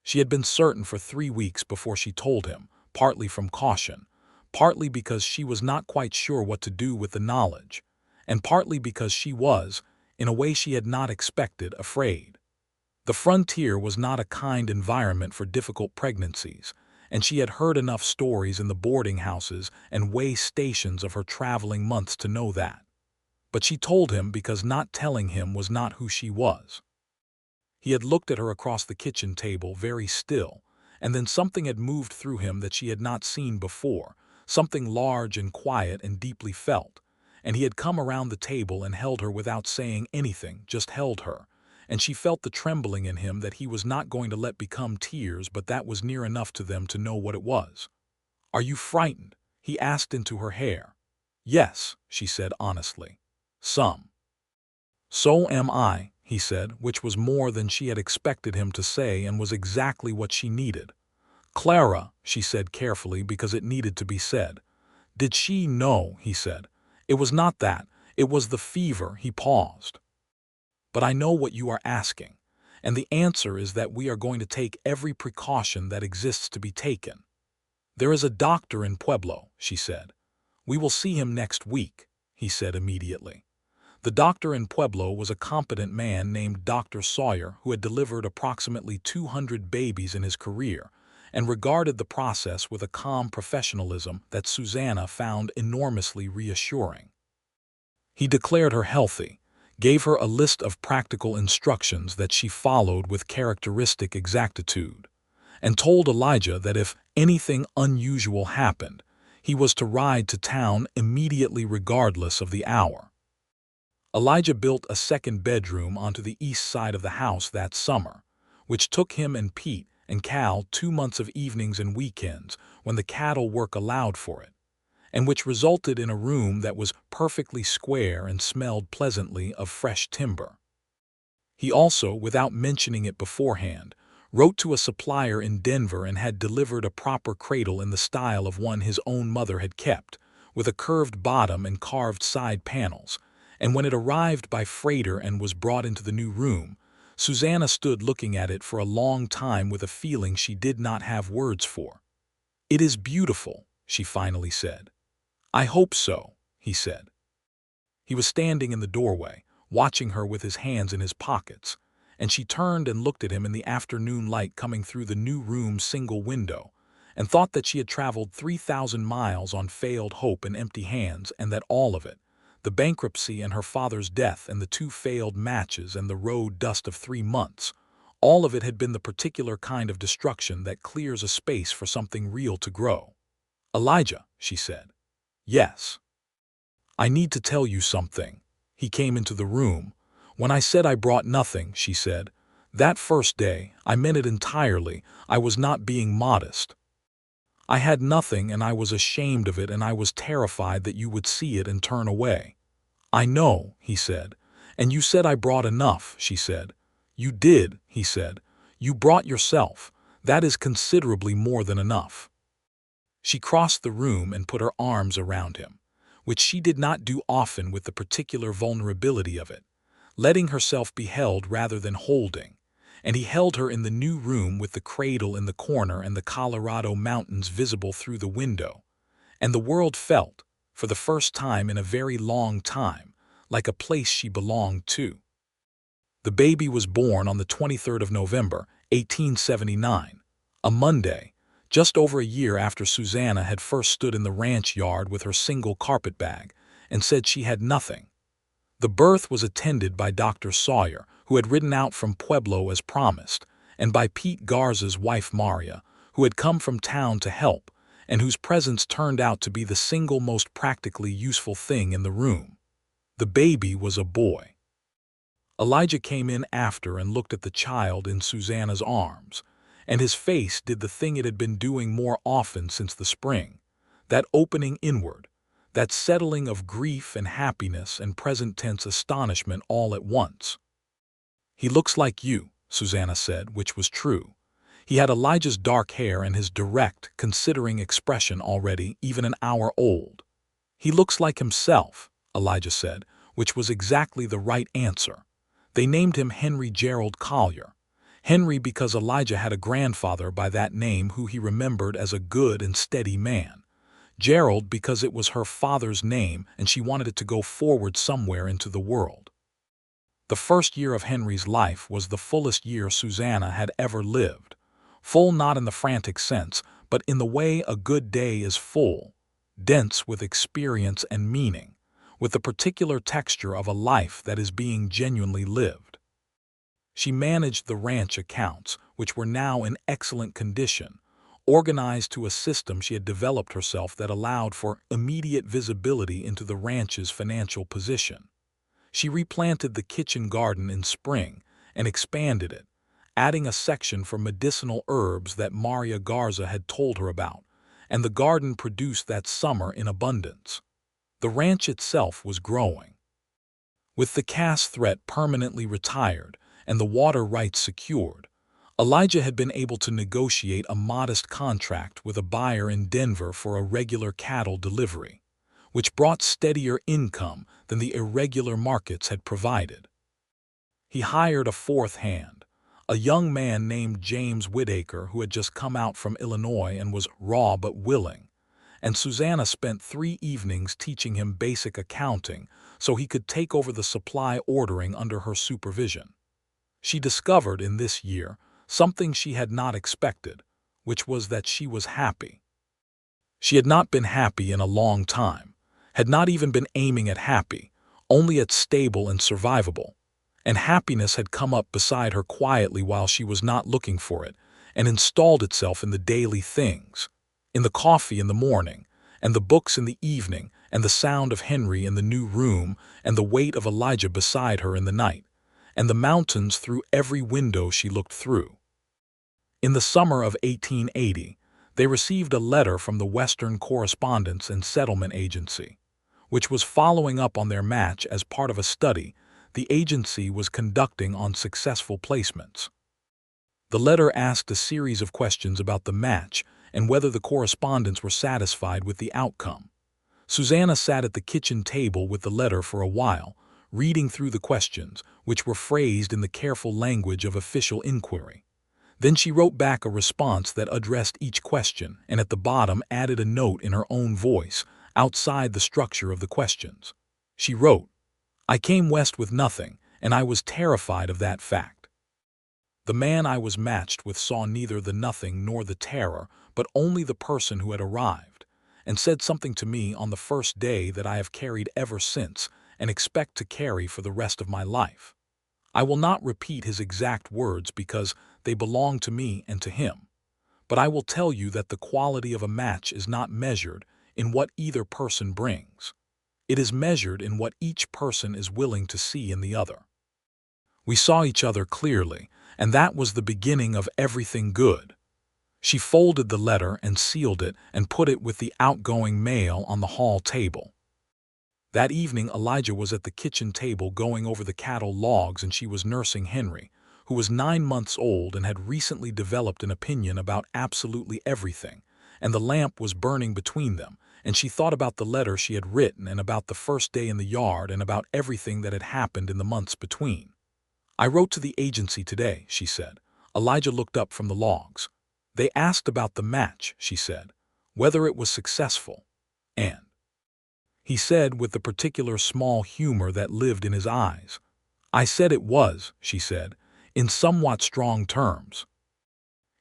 She had been certain for 3 weeks before she told him, partly from caution, partly because she was not quite sure what to do with the knowledge, and partly because she was, in a way she had not expected, afraid. The frontier was not a kind environment for difficult pregnancies, and she had heard enough stories in the boarding houses and way stations of her traveling months to know that. But she told him because not telling him was not who she was. He had looked at her across the kitchen table, very still, and then something had moved through him that she had not seen before, something large and quiet and deeply felt, and he had come around the table and held her without saying anything, just held her, and she felt the trembling in him that he was not going to let become tears, but that was near enough to them to know what it was. "Are you frightened?" he asked into her hair. "Yes," she said honestly. "Some." "So am I," he said, which was more than she had expected him to say and was exactly what she needed. "Clara," she said carefully because it needed to be said. "Did she know?" he said. "It was not that. It was the fever." He paused. "But I know what you are asking, and the answer is that we are going to take every precaution that exists to be taken. There is a doctor in Pueblo," she said. "We will see him next week," he said immediately. The doctor in Pueblo was a competent man named Dr. Sawyer who had delivered approximately 200 babies in his career and regarded the process with a calm professionalism that Susanna found enormously reassuring. He declared her healthy, gave her a list of practical instructions that she followed with characteristic exactitude, and told Elijah that if anything unusual happened, he was to ride to town immediately regardless of the hour. Elijah built a second bedroom onto the east side of the house that summer, which took him and Pete and Cal 2 months of evenings and weekends when the cattle work allowed for it, and which resulted in a room that was perfectly square and smelled pleasantly of fresh timber. He also, without mentioning it beforehand, wrote to a supplier in Denver and had delivered a proper cradle in the style of one his own mother had kept, with a curved bottom and carved side panels, and when it arrived by freighter and was brought into the new room, Susanna stood looking at it for a long time with a feeling she did not have words for. "It is beautiful," she finally said. "I hope so," he said. He was standing in the doorway, watching her with his hands in his pockets, and she turned and looked at him in the afternoon light coming through the new room's single window, and thought that she had traveled 3,000 miles on failed hope and empty hands, and that all of it, the bankruptcy and her father's death and the 2 failed matches and the road dust of 3 months, all of it had been the particular kind of destruction that clears a space for something real to grow. "Elijah," she said. "Yes." "I need to tell you something." He came into the room. "When I said I brought nothing," she said, "that first day, I meant it entirely. I was not being modest. I had nothing and I was ashamed of it and I was terrified that you would see it and turn away." "I know," he said. "And you said I brought enough," she said. "You did," he said. "You brought yourself. That is considerably more than enough." She crossed the room and put her arms around him, which she did not do often with the particular vulnerability of it, letting herself be held rather than holding, and he held her in the new room with the cradle in the corner and the Colorado mountains visible through the window, and the world felt, for the first time in a very long time, like a place she belonged to. The baby was born on the 23rd of November, 1879, a Monday, just over a year after Susanna had first stood in the ranch yard with her single carpetbag and said she had nothing. The birth was attended by Dr. Sawyer, who had ridden out from Pueblo as promised, and by Pete Garza's wife Maria, who had come from town to help, and whose presence turned out to be the single most practically useful thing in the room. The baby was a boy. Elijah came in after and looked at the child in Susanna's arms, and his face did the thing it had been doing more often since the spring, that opening inward, that settling of grief and happiness and present-tense astonishment all at once. "He looks like you," Susanna said, which was true. He had Elijah's dark hair and his direct, considering expression already even an hour old. "He looks like himself," Elijah said, which was exactly the right answer. They named him Henry Gerald Collier. Henry because Elijah had a grandfather by that name who he remembered as a good and steady man. Gerald because it was her father's name and she wanted it to go forward somewhere into the world. The first year of Henry's life was the fullest year Susanna had ever lived. Full not in the frantic sense, but in the way a good day is full, dense with experience and meaning, with the particular texture of a life that is being genuinely lived. She managed the ranch accounts, which were now in excellent condition, organized to a system she had developed herself that allowed for immediate visibility into the ranch's financial position. She replanted the kitchen garden in spring and expanded it, adding a section for medicinal herbs that Maria Garza had told her about, and the garden produced that summer in abundance. The ranch itself was growing. With the Cass threat permanently retired and the water rights secured, Elijah had been able to negotiate a modest contract with a buyer in Denver for a regular cattle delivery, which brought steadier income than the irregular markets had provided. He hired a fourth hand, a young man named James Whitaker who had just come out from Illinois and was raw but willing, and Susanna spent 3 evenings teaching him basic accounting so he could take over the supply ordering under her supervision. She discovered in this year something she had not expected, which was that she was happy. She had not been happy in a long time, had not even been aiming at happy, only at stable and survivable, and happiness had come up beside her quietly while she was not looking for it, and installed itself in the daily things, in the coffee in the morning, and the books in the evening, and the sound of Henry in the new room, and the weight of Elijah beside her in the night, and the mountains through every window she looked through. In the summer of 1880, they received a letter from the Western Correspondence and Settlement Agency, which was following up on their match as part of a study the agency was conducting on successful placements. The letter asked a series of questions about the match and whether the correspondents were satisfied with the outcome. Susanna sat at the kitchen table with the letter for a while, reading through the questions, which were phrased in the careful language of official inquiry. Then she wrote back a response that addressed each question and at the bottom added a note in her own voice, outside the structure of the questions. She wrote, "I came west with nothing, and I was terrified of that fact. The man I was matched with saw neither the nothing nor the terror, but only the person who had arrived, and said something to me on the first day that I have carried ever since and expect to carry for the rest of my life. I will not repeat his exact words because they belong to me and to him, but I will tell you that the quality of a match is not measured in what either person brings. It is measured in what each person is willing to see in the other. We saw each other clearly, and that was the beginning of everything good." She folded the letter and sealed it and put it with the outgoing mail on the hall table. That evening Elijah was at the kitchen table going over the cattle logs and she was nursing Henry, who was 9 months old and had recently developed an opinion about absolutely everything, and the lamp was burning between them, and she thought about the letter she had written and about the first day in the yard and about everything that had happened in the months between. "I wrote to the agency today," she said. Elijah looked up from the logs. "They asked about the match," she said, "whether it was successful, and—" He said with the particular small humor that lived in his eyes. "I said it was," she said, in somewhat strong terms.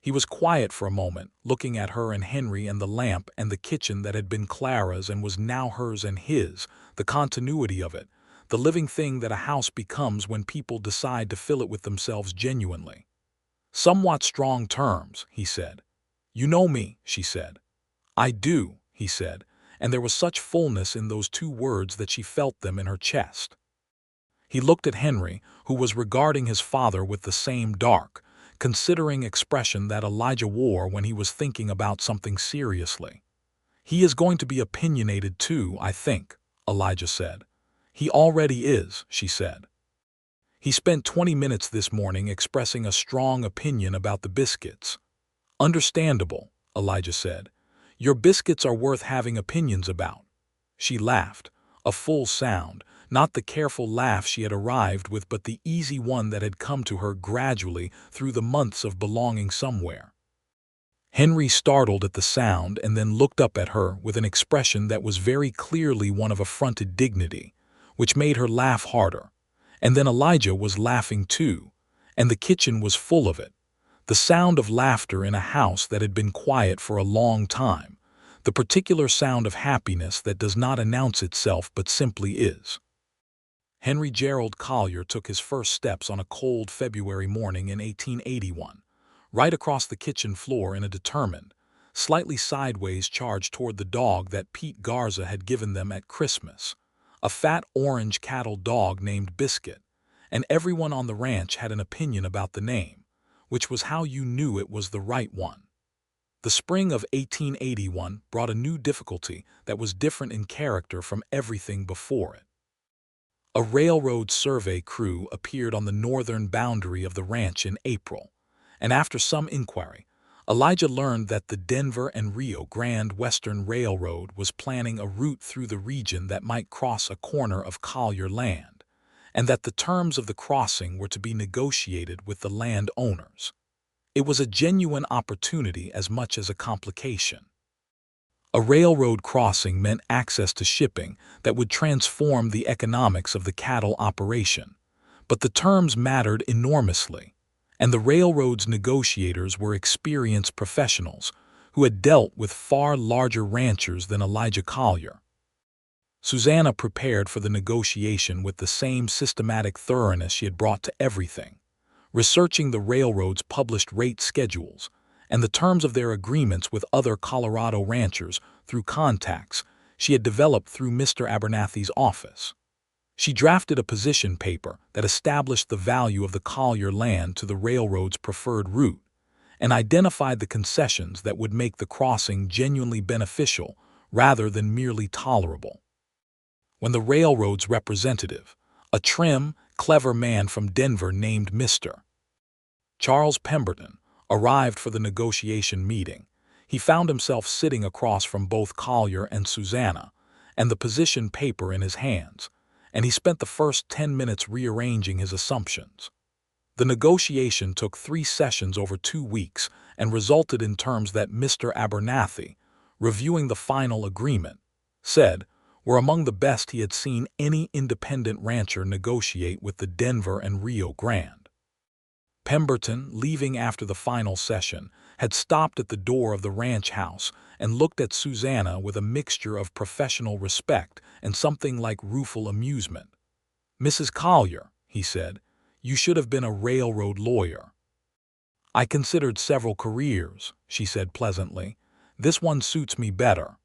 He was quiet for a moment, looking at her and Henry and the lamp and the kitchen that had been Clara's and was now hers and his, the continuity of it, the living thing that a house becomes when people decide to fill it with themselves genuinely. "Somewhat strong terms," he said. "You know me," she said. "I do," he said, and there was such fullness in those 2 words that she felt them in her chest. He looked at Henry, who was regarding his father with the same dark, considering expression that Elijah wore when he was thinking about something seriously. "He is going to be opinionated too, I think," Elijah said. "He already is," she said. "He spent 20 minutes this morning expressing a strong opinion about the biscuits." "Understandable," Elijah said. "Your biscuits are worth having opinions about." She laughed, a full sound, not the careful laugh she had arrived with but the easy one that had come to her gradually through the months of belonging somewhere. Henry startled at the sound and then looked up at her with an expression that was very clearly one of affronted dignity, which made her laugh harder. And then Elijah was laughing too, and the kitchen was full of it. The sound of laughter in a house that had been quiet for a long time, the particular sound of happiness that does not announce itself but simply is. Henry Gerald Collier took his first steps on a cold February morning in 1881, right across the kitchen floor in a determined, slightly sideways charge toward the dog that Pete Garza had given them at Christmas, a fat orange cattle dog named Biscuit, and everyone on the ranch had an opinion about the name, which was how you knew it was the right one. The spring of 1881 brought a new difficulty that was different in character from everything before it. A railroad survey crew appeared on the northern boundary of the ranch in April, and after some inquiry, Elijah learned that the Denver and Rio Grande Western Railroad was planning a route through the region that might cross a corner of Collier land, and that the terms of the crossing were to be negotiated with the landowners. It was a genuine opportunity as much as a complication. A railroad crossing meant access to shipping that would transform the economics of the cattle operation, but the terms mattered enormously, and the railroad's negotiators were experienced professionals who had dealt with far larger ranchers than Elijah Collier. Susanna prepared for the negotiation with the same systematic thoroughness she had brought to everything, researching the railroad's published rate schedules and the terms of their agreements with other Colorado ranchers through contacts she had developed through Mr. Abernathy's office. She drafted a position paper that established the value of the Collier land to the railroad's preferred route and identified the concessions that would make the crossing genuinely beneficial rather than merely tolerable. When the railroad's representative, a trim, clever man from Denver named Mr. Charles Pemberton, arrived for the negotiation meeting, he found himself sitting across from both Collier and Susanna, and the position paper in his hands, and he spent the first 10 minutes rearranging his assumptions. The negotiation took 3 sessions over 2 weeks and resulted in terms that Mr. Abernathy, reviewing the final agreement, said were among the best he had seen any independent rancher negotiate with the Denver and Rio Grande. Pemberton, leaving after the final session, had stopped at the door of the ranch house and looked at Susanna with a mixture of professional respect and something like rueful amusement. "Mrs. Collier," he said, "you should have been a railroad lawyer." "I considered several careers," she said pleasantly. "This one suits me better."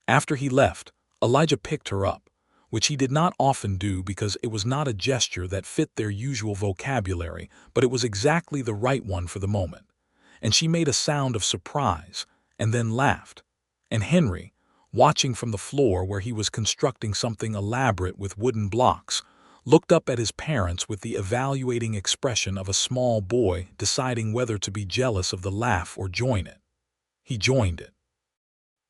After he left, Elijah picked her up, which he did not often do because it was not a gesture that fit their usual vocabulary, but it was exactly the right one for the moment. And she made a sound of surprise, and then laughed. And Henry, watching from the floor where he was constructing something elaborate with wooden blocks, looked up at his parents with the evaluating expression of a small boy deciding whether to be jealous of the laugh or join it. He joined it.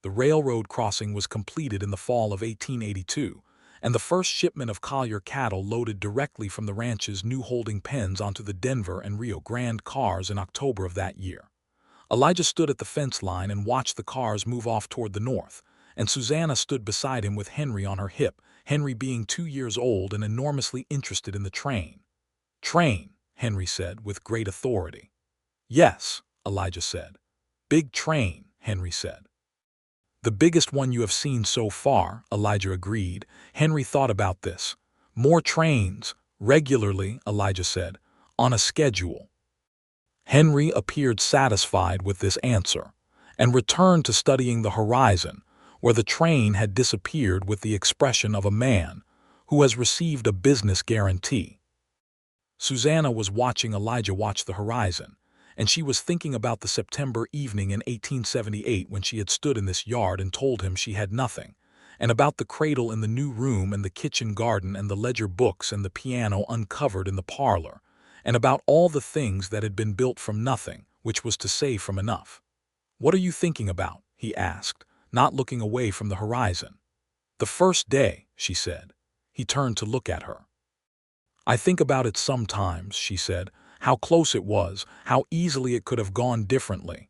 The railroad crossing was completed in the fall of 1882, and the first shipment of Collier cattle loaded directly from the ranch's new holding pens onto the Denver and Rio Grande cars in October of that year. Elijah stood at the fence line and watched the cars move off toward the north, and Susanna stood beside him with Henry on her hip, Henry being 2 years old and enormously interested in the train. "Train," Henry said with great authority. "Yes," Elijah said. "Big train," Henry said. "The biggest one you have seen so far," Elijah agreed. Henry thought about this. "More trains, regularly," Elijah said, "on a schedule." Henry appeared satisfied with this answer, and returned to studying the horizon, where the train had disappeared with the expression of a man who has received a business guarantee. Susanna was watching Elijah watch the horizon, and she was thinking about the September evening in 1878 when she had stood in this yard and told him she had nothing, and about the cradle in the new room and the kitchen garden and the ledger books and the piano uncovered in the parlor, and about all the things that had been built from nothing, which was to say from enough. "What are you thinking about?" he asked, not looking away from the horizon. "The first day," she said. He turned to look at her. "I think about it sometimes," she said, "how close it was, how easily it could have gone differently."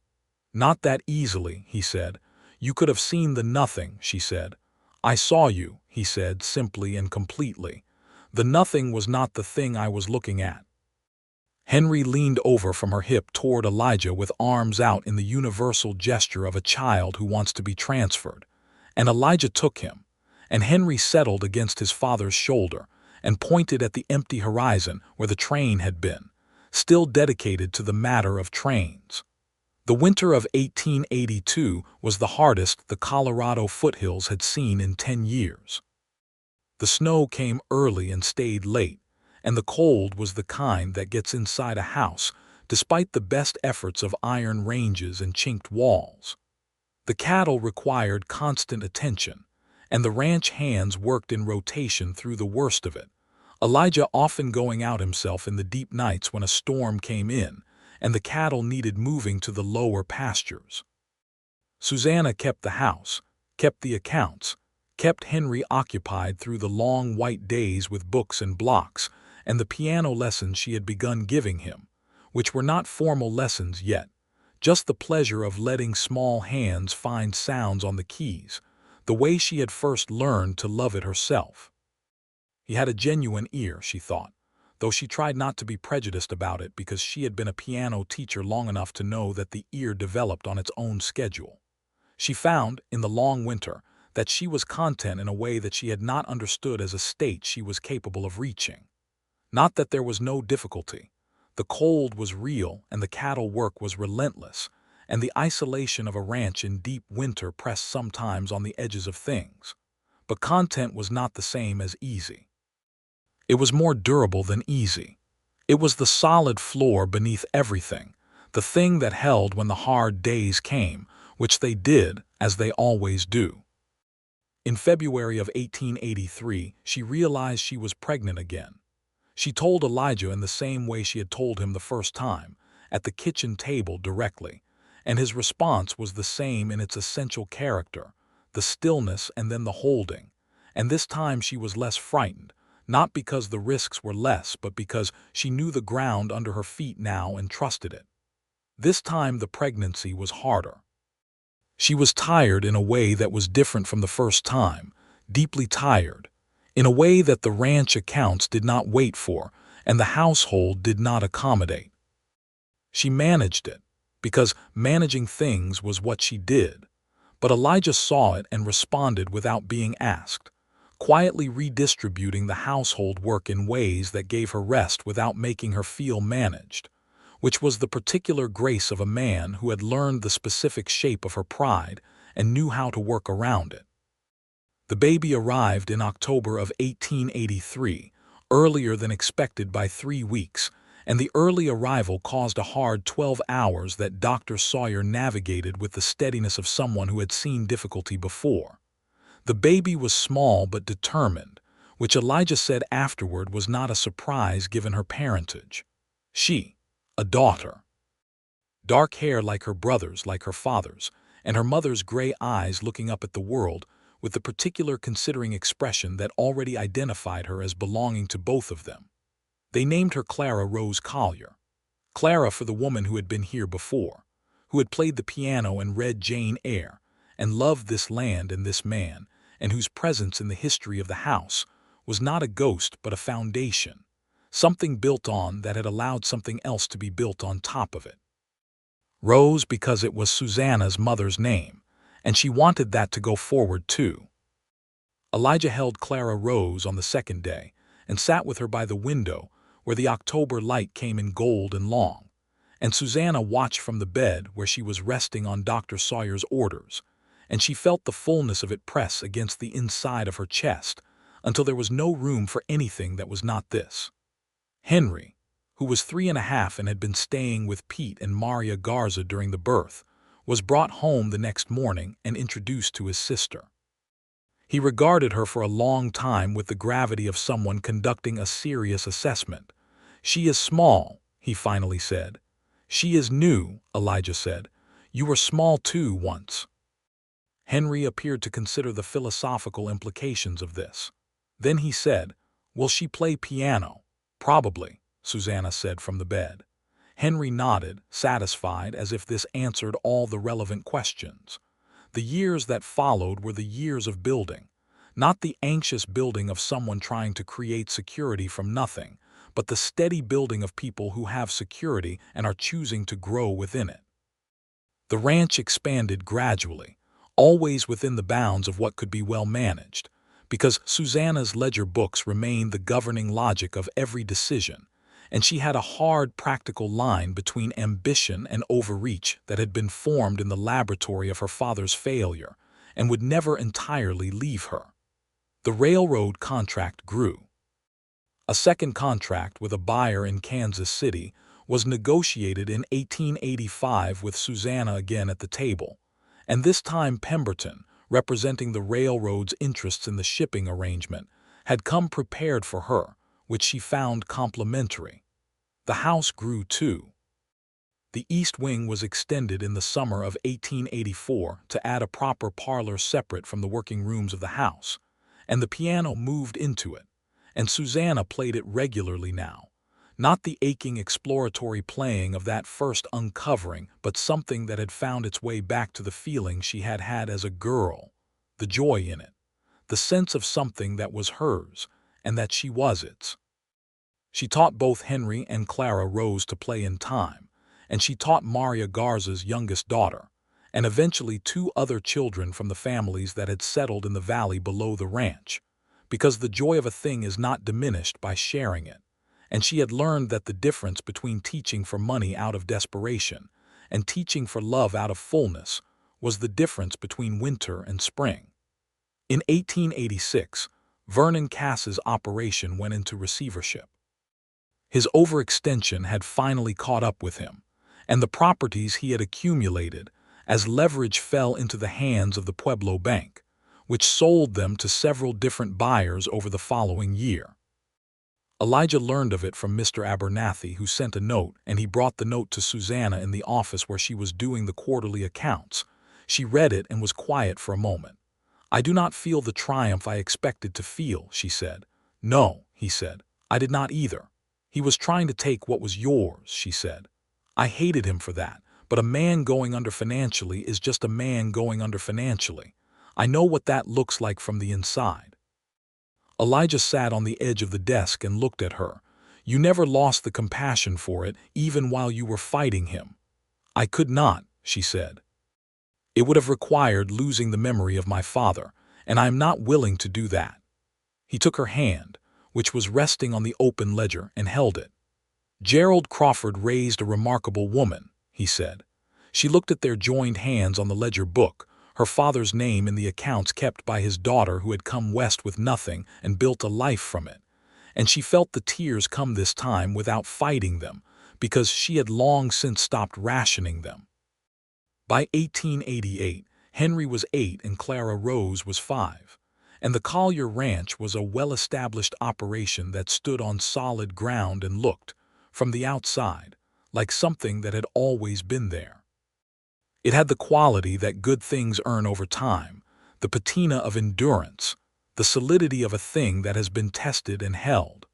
Not that easily, he said. You could have seen the nothing, she said. I saw you, he said, simply and completely. The nothing was not the thing I was looking at. Henry leaned over from her hip toward Elijah with arms out in the universal gesture of a child who wants to be transferred. And Elijah took him, and Henry settled against his father's shoulder and pointed at the empty horizon where the train had been, still dedicated to the matter of trains. The winter of 1882 was the hardest the Colorado foothills had seen in 10 years. The snow came early and stayed late, and the cold was the kind that gets inside a house, despite the best efforts of iron ranges and chinked walls. The cattle required constant attention, and the ranch hands worked in rotation through the worst of it, Elijah often going out himself in the deep nights when a storm came in, and the cattle needed moving to the lower pastures. Susanna kept the house, kept the accounts, kept Henry occupied through the long white days with books and blocks, and the piano lessons she had begun giving him, which were not formal lessons yet, just the pleasure of letting small hands find sounds on the keys, the way she had first learned to love it herself. He had a genuine ear, she thought, though she tried not to be prejudiced about it because she had been a piano teacher long enough to know that the ear developed on its own schedule. She found, in the long winter, that she was content in a way that she had not understood as a state she was capable of reaching. Not that there was no difficulty. The cold was real and the cattle work was relentless, and the isolation of a ranch in deep winter pressed sometimes on the edges of things. But content was not the same as easy. It was more durable than easy. It was the solid floor beneath everything, the thing that held when the hard days came, which they did, as they always do. In February of 1883, she realized she was pregnant again. She told Elijah in the same way she had told him the first time, at the kitchen table directly, and his response was the same in its essential character, the stillness and then the holding, and this time she was less frightened, not because the risks were less, but because she knew the ground under her feet now and trusted it. This time the pregnancy was harder. She was tired in a way that was different from the first time, deeply tired, in a way that the ranch accounts did not wait for and the household did not accommodate. She managed it, because managing things was what she did, but Elijah saw it and responded without being asked, quietly redistributing the household work in ways that gave her rest without making her feel managed, which was the particular grace of a man who had learned the specific shape of her pride and knew how to work around it. The baby arrived in October of 1883, earlier than expected by 3 weeks, and the early arrival caused a hard 12 hours that Dr. Sawyer navigated with the steadiness of someone who had seen difficulty before. The baby was small but determined, which Elijah said afterward was not a surprise given her parentage. She, a daughter. Dark hair like her brother's, like her father's, and her mother's gray eyes looking up at the world, with the particular considering expression that already identified her as belonging to both of them. They named her Clara Rose Collier. Clara for the woman who had been here before, who had played the piano and read Jane Eyre, and loved this land and this man, and whose presence in the history of the house was not a ghost but a foundation, something built on that had allowed something else to be built on top of it. Rose because it was Susanna's mother's name, and she wanted that to go forward too. Elijah held Clara Rose on the second day and sat with her by the window where the October light came in gold and long, and Susanna watched from the bed where she was resting on Dr. Sawyer's orders, and she felt the fullness of it press against the inside of her chest until there was no room for anything that was not this. Henry, who was 3.5 and had been staying with Pete and Maria Garza during the birth, was brought home the next morning and introduced to his sister. He regarded her for a long time with the gravity of someone conducting a serious assessment. "She is small," he finally said. "She is new," Elijah said. "You were small too once." Henry appeared to consider the philosophical implications of this. Then he said, "Will she play piano?" "Probably," Susanna said from the bed. Henry nodded, satisfied, as if this answered all the relevant questions. The years that followed were the years of building. Not the anxious building of someone trying to create security from nothing, but the steady building of people who have security and are choosing to grow within it. The ranch expanded gradually, always within the bounds of what could be well managed, because Susanna's ledger books remained the governing logic of every decision, and she had a hard, practical line between ambition and overreach that had been formed in the laboratory of her father's failure and would never entirely leave her. The railroad contract grew. A second contract with a buyer in Kansas City was negotiated in 1885 with Susanna again at the table, and this time Pemberton, representing the railroad's interests in the shipping arrangement, had come prepared for her, which she found complimentary. The house grew too. The east wing was extended in the summer of 1884 to add a proper parlor separate from the working rooms of the house, and the piano moved into it, and Susanna played it regularly now. Not the aching exploratory playing of that first uncovering, but something that had found its way back to the feeling she had had as a girl, the joy in it, the sense of something that was hers, and that she was its. She taught both Henry and Clara Rose to play in time, and she taught Maria Garza's youngest daughter, and eventually 2 other children from the families that had settled in the valley below the ranch, because the joy of a thing is not diminished by sharing it, and she had learned that the difference between teaching for money out of desperation and teaching for love out of fullness was the difference between winter and spring. In 1886, Vernon Cass's operation went into receivership. His overextension had finally caught up with him, and the properties he had accumulated, as leverage fell into the hands of the Pueblo Bank, which sold them to several different buyers over the following year. Elijah learned of it from Mr. Abernathy, who sent a note, and he brought the note to Susanna in the office where she was doing the quarterly accounts. She read it and was quiet for a moment. "I do not feel the triumph I expected to feel," she said. "No," he said, "I did not either. He was trying to take what was yours," she said. "I hated him for that, but a man going under financially is just a man going under financially. I know what that looks like from the inside." Elijah sat on the edge of the desk and looked at her. "You never lost the compassion for it, even while you were fighting him." "I could not," she said. "It would have required losing the memory of my father, and I am not willing to do that." He took her hand, which was resting on the open ledger, and held it. "Gerald Crawford raised a remarkable woman," he said. She looked at their joined hands on the ledger book, her father's name in the accounts kept by his daughter who had come west with nothing and built a life from it, and she felt the tears come this time without fighting them, because she had long since stopped rationing them. By 1888, Henry was 8 and Clara Rose was 5, and the Collier Ranch was a well-established operation that stood on solid ground and looked, from the outside, like something that had always been there. It had the quality that good things earn over time, the patina of endurance, the solidity of a thing that has been tested and held.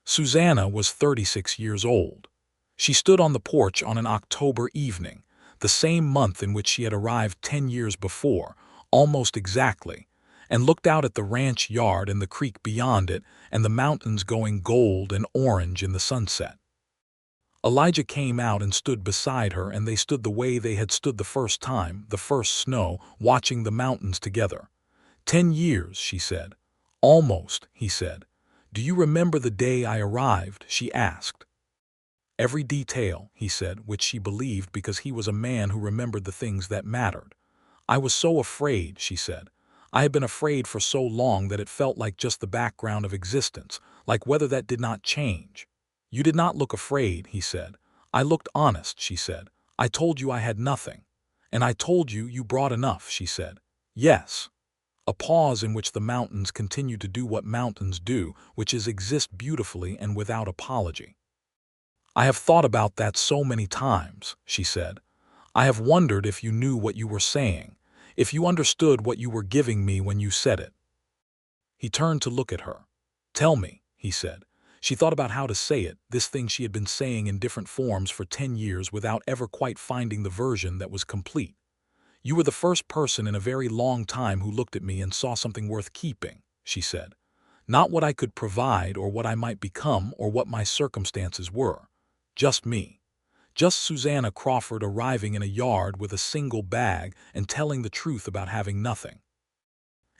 Susanna was 36 years old. She stood on the porch on an October evening, the same month in which she had arrived 10 years before, almost exactly, and looked out at the ranch yard and the creek beyond it and the mountains going gold and orange in the sunset. Elijah came out and stood beside her, and they stood the way they had stood the first time, the first snow, watching the mountains together. 10 years, she said. "Almost," he said. "Do you remember the day I arrived?" she asked. "Every detail," he said, which she believed because he was a man who remembered the things that mattered. "I was so afraid," she said. "I had been afraid for so long that it felt like just the background of existence, like weather that did not change." "You did not look afraid," he said. "I looked honest," she said. "I told you I had nothing." "And I told you you brought enough," she said. "Yes." A pause in which the mountains continued to do what mountains do, which is exist beautifully and without apology. "I have thought about that so many times," she said. "I have wondered if you knew what you were saying, if you understood what you were giving me when you said it." He turned to look at her. "Tell me," he said. She thought about how to say it, this thing she had been saying in different forms for 10 years without ever quite finding the version that was complete. "You were the first person in a very long time who looked at me and saw something worth keeping," she said. "Not what I could provide or what I might become or what my circumstances were. Just me. Just Susanna Crawford arriving in a yard with a single bag and telling the truth about having nothing.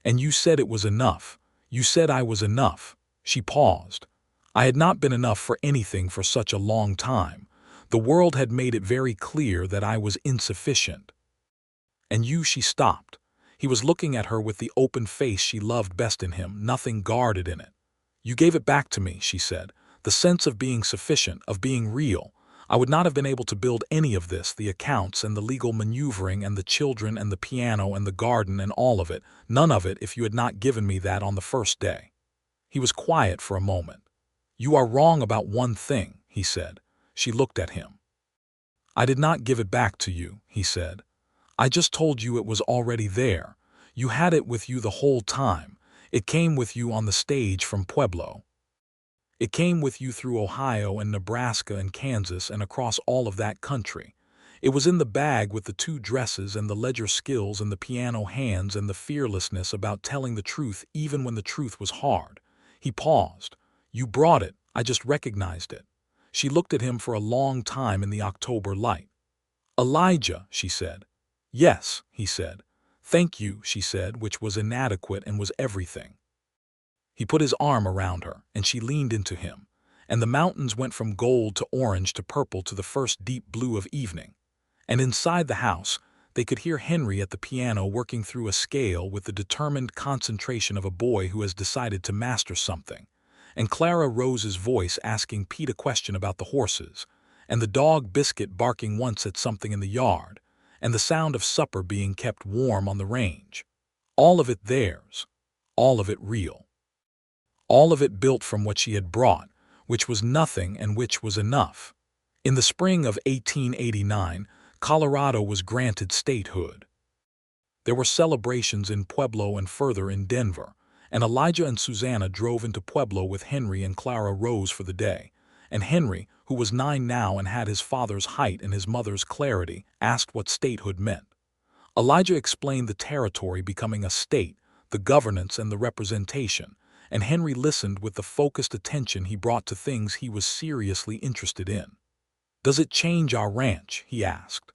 And you said it was enough. You said I was enough." She paused. "I had not been enough for anything for such a long time. The world had made it very clear that I was insufficient. And you," she stopped. He was looking at her with the open face she loved best in him, nothing guarded in it. "You gave it back to me," she said. "The sense of being sufficient, of being real. I would not have been able to build any of this, the accounts and the legal maneuvering and the children and the piano and the garden and all of it, none of it, if you had not given me that on the first day." He was quiet for a moment. "You are wrong about one thing," he said. She looked at him. "I did not give it back to you," he said. "I just told you it was already there. You had it with you the whole time. It came with you on the stage from Pueblo. It came with you through Ohio and Nebraska and Kansas and across all of that country. It was in the bag with the 2 dresses and the ledger skills and the piano hands and the fearlessness about telling the truth even when the truth was hard." He paused. "You brought it. I just recognized it." She looked at him for a long time in the October light. "Elijah," she said. "Yes," he said. "Thank you," she said, which was inadequate and was everything. He put his arm around her, and she leaned into him, and the mountains went from gold to orange to purple to the first deep blue of evening. And inside the house, they could hear Henry at the piano working through a scale with the determined concentration of a boy who has decided to master something, and Clara Rose's voice asking Pete a question about the horses, and the dog Biscuit barking once at something in the yard, and the sound of supper being kept warm on the range. All of it theirs, all of it real. All of it built from what she had brought, which was nothing and which was enough. In the spring of 1889, Colorado was granted statehood. There were celebrations in Pueblo and further in Denver, and Elijah and Susanna drove into Pueblo with Henry and Clara Rose for the day, and Henry, who was 9 now and had his father's height and his mother's clarity, asked what statehood meant. Elijah explained the territory becoming a state, the governance and the representation, and Henry listened with the focused attention he brought to things he was seriously interested in. "Does it change our ranch?" he asked.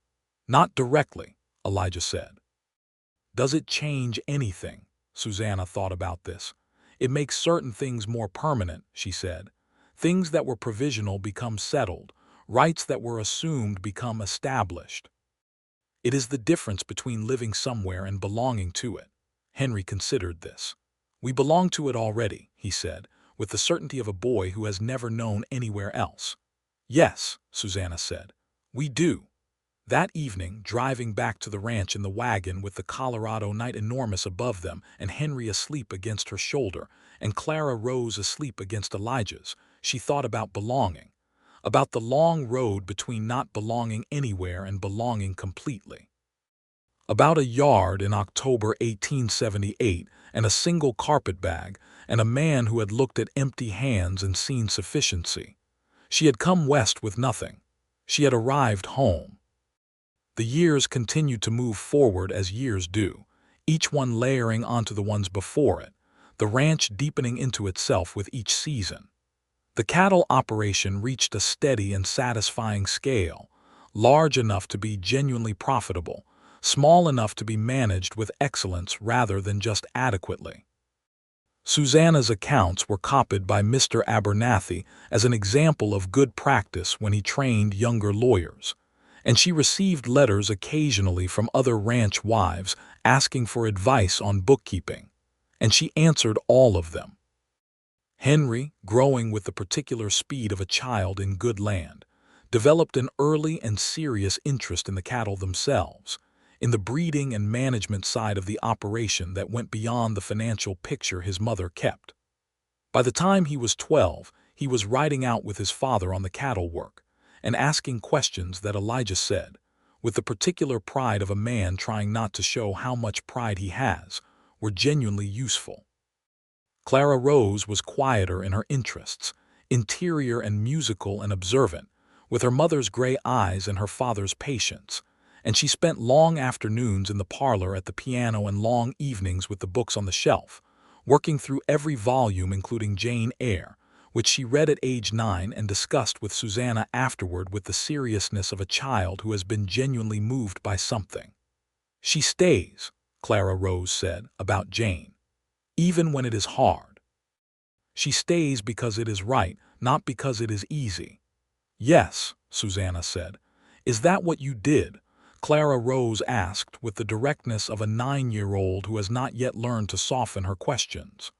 "Not directly," Elijah said. "Does it change anything?" Susanna thought about this. "It makes certain things more permanent," she said. "Things that were provisional become settled. Rights that were assumed become established. It is the difference between living somewhere and belonging to it." Henry considered this. "We belong to it already," he said, with the certainty of a boy who has never known anywhere else. "Yes," Susanna said, "we do." That evening, driving back to the ranch in the wagon with the Colorado night enormous above them and Henry asleep against her shoulder and Clara Rose asleep against Elijah's, she thought about belonging, about the long road between not belonging anywhere and belonging completely. About a yard in October 1878 and a single carpetbag and a man who had looked at empty hands and seen sufficiency. She had come west with nothing. She had arrived home. The years continued to move forward as years do, each one layering onto the ones before it, the ranch deepening into itself with each season. The cattle operation reached a steady and satisfying scale, large enough to be genuinely profitable, small enough to be managed with excellence rather than just adequately. Susanna's accounts were copied by Mr. Abernathy as an example of good practice when he trained younger lawyers, and she received letters occasionally from other ranch wives asking for advice on bookkeeping, and she answered all of them. Henry, growing with the particular speed of a child in good land, developed an early and serious interest in the cattle themselves, in the breeding and management side of the operation that went beyond the financial picture his mother kept. By the time he was 12, he was riding out with his father on the cattle work and asking questions that Elijah said, with the particular pride of a man trying not to show how much pride he has, were genuinely useful. Clara Rose was quieter in her interests, interior and musical and observant, with her mother's gray eyes and her father's patience, and she spent long afternoons in the parlor at the piano and long evenings with the books on the shelf, working through every volume including Jane Eyre, which she read at age 9 and discussed with Susanna afterward with the seriousness of a child who has been genuinely moved by something. "She stays," Clara Rose said about Jane, "even when it is hard. She stays because it is right, not because it is easy." "Yes," Susanna said. "Is that what you did?" Clara Rose asked with the directness of a 9-year-old who has not yet learned to soften her questions.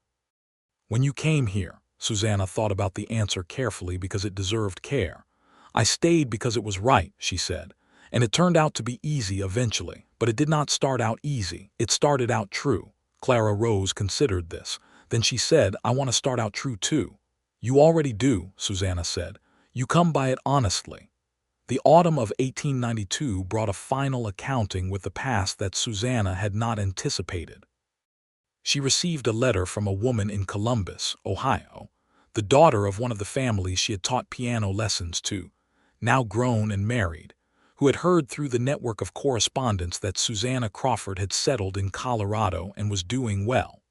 "When you came here," Susanna thought about the answer carefully because it deserved care. "I stayed because it was right," she said, "and it turned out to be easy eventually, but it did not start out easy, it started out true." Clara Rose considered this. Then she said, "I want to start out true too." "You already do," Susanna said. "You come by it honestly." The autumn of 1892 brought a final accounting with the past that Susanna had not anticipated. She received a letter from a woman in Columbus, Ohio, the daughter of one of the families she had taught piano lessons to, now grown and married, who had heard through the network of correspondence that Susanna Crawford had settled in Colorado and was doing well.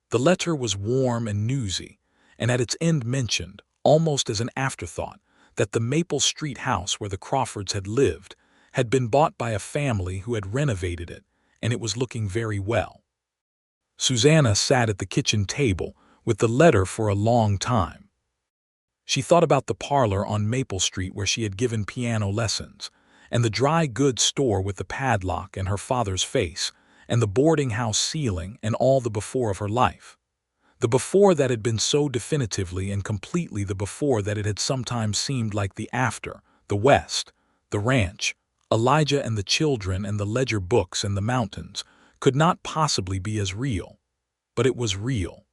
The letter was warm and newsy, and at its end mentioned, almost as an afterthought, that the Maple Street house where the Crawfords had lived had been bought by a family who had renovated it, and it was looking very well. Susanna sat at the kitchen table with the letter for a long time. She thought about the parlor on Maple Street where she had given piano lessons, and the dry goods store with the padlock and her father's face, and the boarding house ceiling and all the before of her life. The before that had been so definitively and completely the before that it had sometimes seemed like the after, the West, the ranch, Elijah and the children and the ledger books and the mountains, could not possibly be as real. But it was real.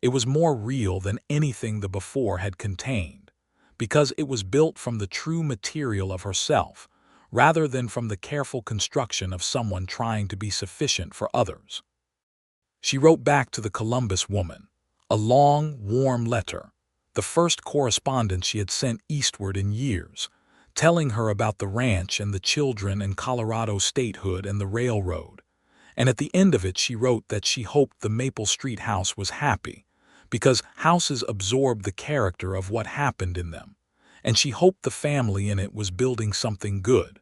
It was more real than anything the before had contained, because it was built from the true material of herself, rather than from the careful construction of someone trying to be sufficient for others. She wrote back to the Columbus woman, a long, warm letter, the first correspondence she had sent eastward in years, telling her about the ranch and the children and Colorado statehood and the railroad. And at the end of it she wrote that she hoped the Maple Street house was happy, because houses absorb the character of what happened in them, and she hoped the family in it was building something good.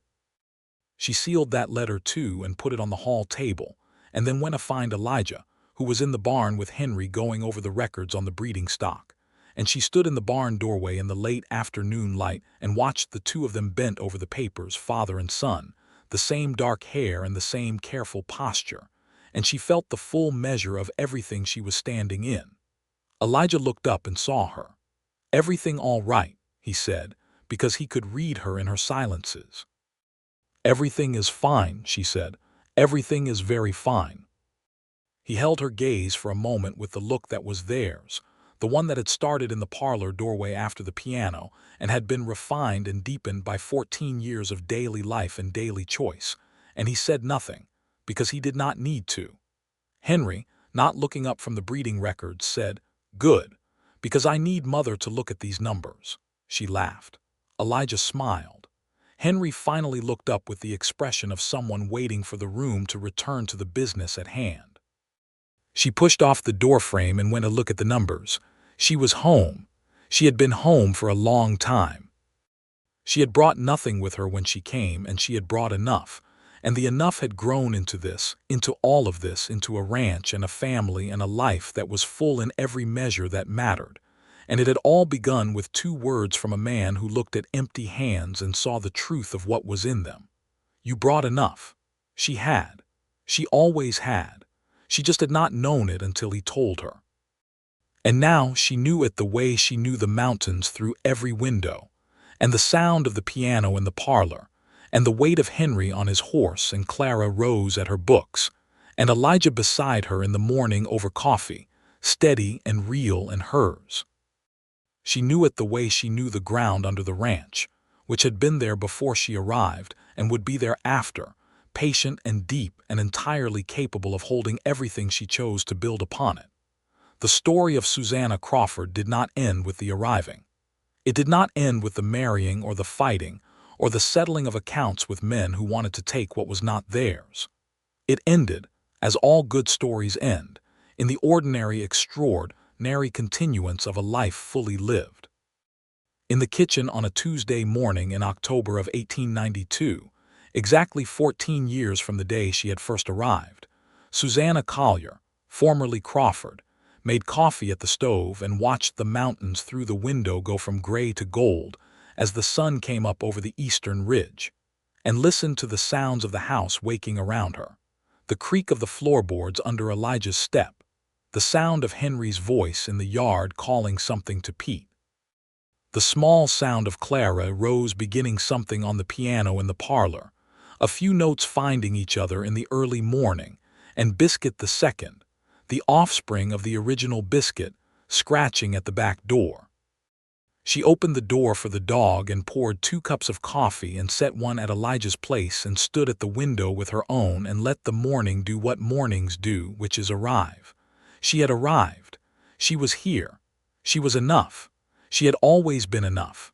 She sealed that letter too and put it on the hall table, and then went to find Elijah, who was in the barn with Henry going over the records on the breeding stock, and she stood in the barn doorway in the late afternoon light and watched the two of them bent over the papers, father and son, the same dark hair and the same careful posture, and she felt the full measure of everything she was standing in. Elijah looked up and saw her. "Everything all right," he said, because he could read her in her silences. "Everything is fine," she said. "Everything is very fine." He held her gaze for a moment with the look that was theirs, the one that had started in the parlor doorway after the piano and had been refined and deepened by 14 years of daily life and daily choice, and he said nothing, because he did not need to. Henry, not looking up from the breeding records, said, "Good, because I need Mother to look at these numbers." She laughed. Elijah smiled. Henry finally looked up with the expression of someone waiting for the room to return to the business at hand. She pushed off the doorframe and went to look at the numbers. She was home. She had been home for a long time. She had brought nothing with her when she came, and she had brought enough, and the enough had grown into this, into all of this, into a ranch and a family and a life that was full in every measure that mattered, and it had all begun with 2 words from a man who looked at empty hands and saw the truth of what was in them. You brought enough. She had. She always had. She just had not known it until he told her. And now she knew it the way she knew the mountains through every window, and the sound of the piano in the parlor, and the weight of Henry on his horse and Clara Rose at her books, and Elijah beside her in the morning over coffee, steady and real and hers. She knew it the way she knew the ground under the ranch, which had been there before she arrived and would be there after, patient and deep and entirely capable of holding everything she chose to build upon it. The story of Susanna Crawford did not end with the arriving. It did not end with the marrying or the fighting or the settling of accounts with men who wanted to take what was not theirs. It ended, as all good stories end, in the ordinary, extraordinary continuance of a life fully lived. In the kitchen on a Tuesday morning in October of 1892, exactly 14 years from the day she had first arrived, Susanna Collier, formerly Crawford, made coffee at the stove and watched the mountains through the window go from gray to gold as the sun came up over the eastern ridge, and listened to the sounds of the house waking around her, the creak of the floorboards under Elijah's step, the sound of Henry's voice in the yard calling something to Pete, the small sound of Clara Rose beginning something on the piano in the parlor, a few notes finding each other in the early morning, and Biscuit the second, the offspring of the original Biscuit, scratching at the back door. She opened the door for the dog and poured 2 cups of coffee and set one at Elijah's place and stood at the window with her own and let the morning do what mornings do, which is arrive. She had arrived. She was here. She was enough. She had always been enough.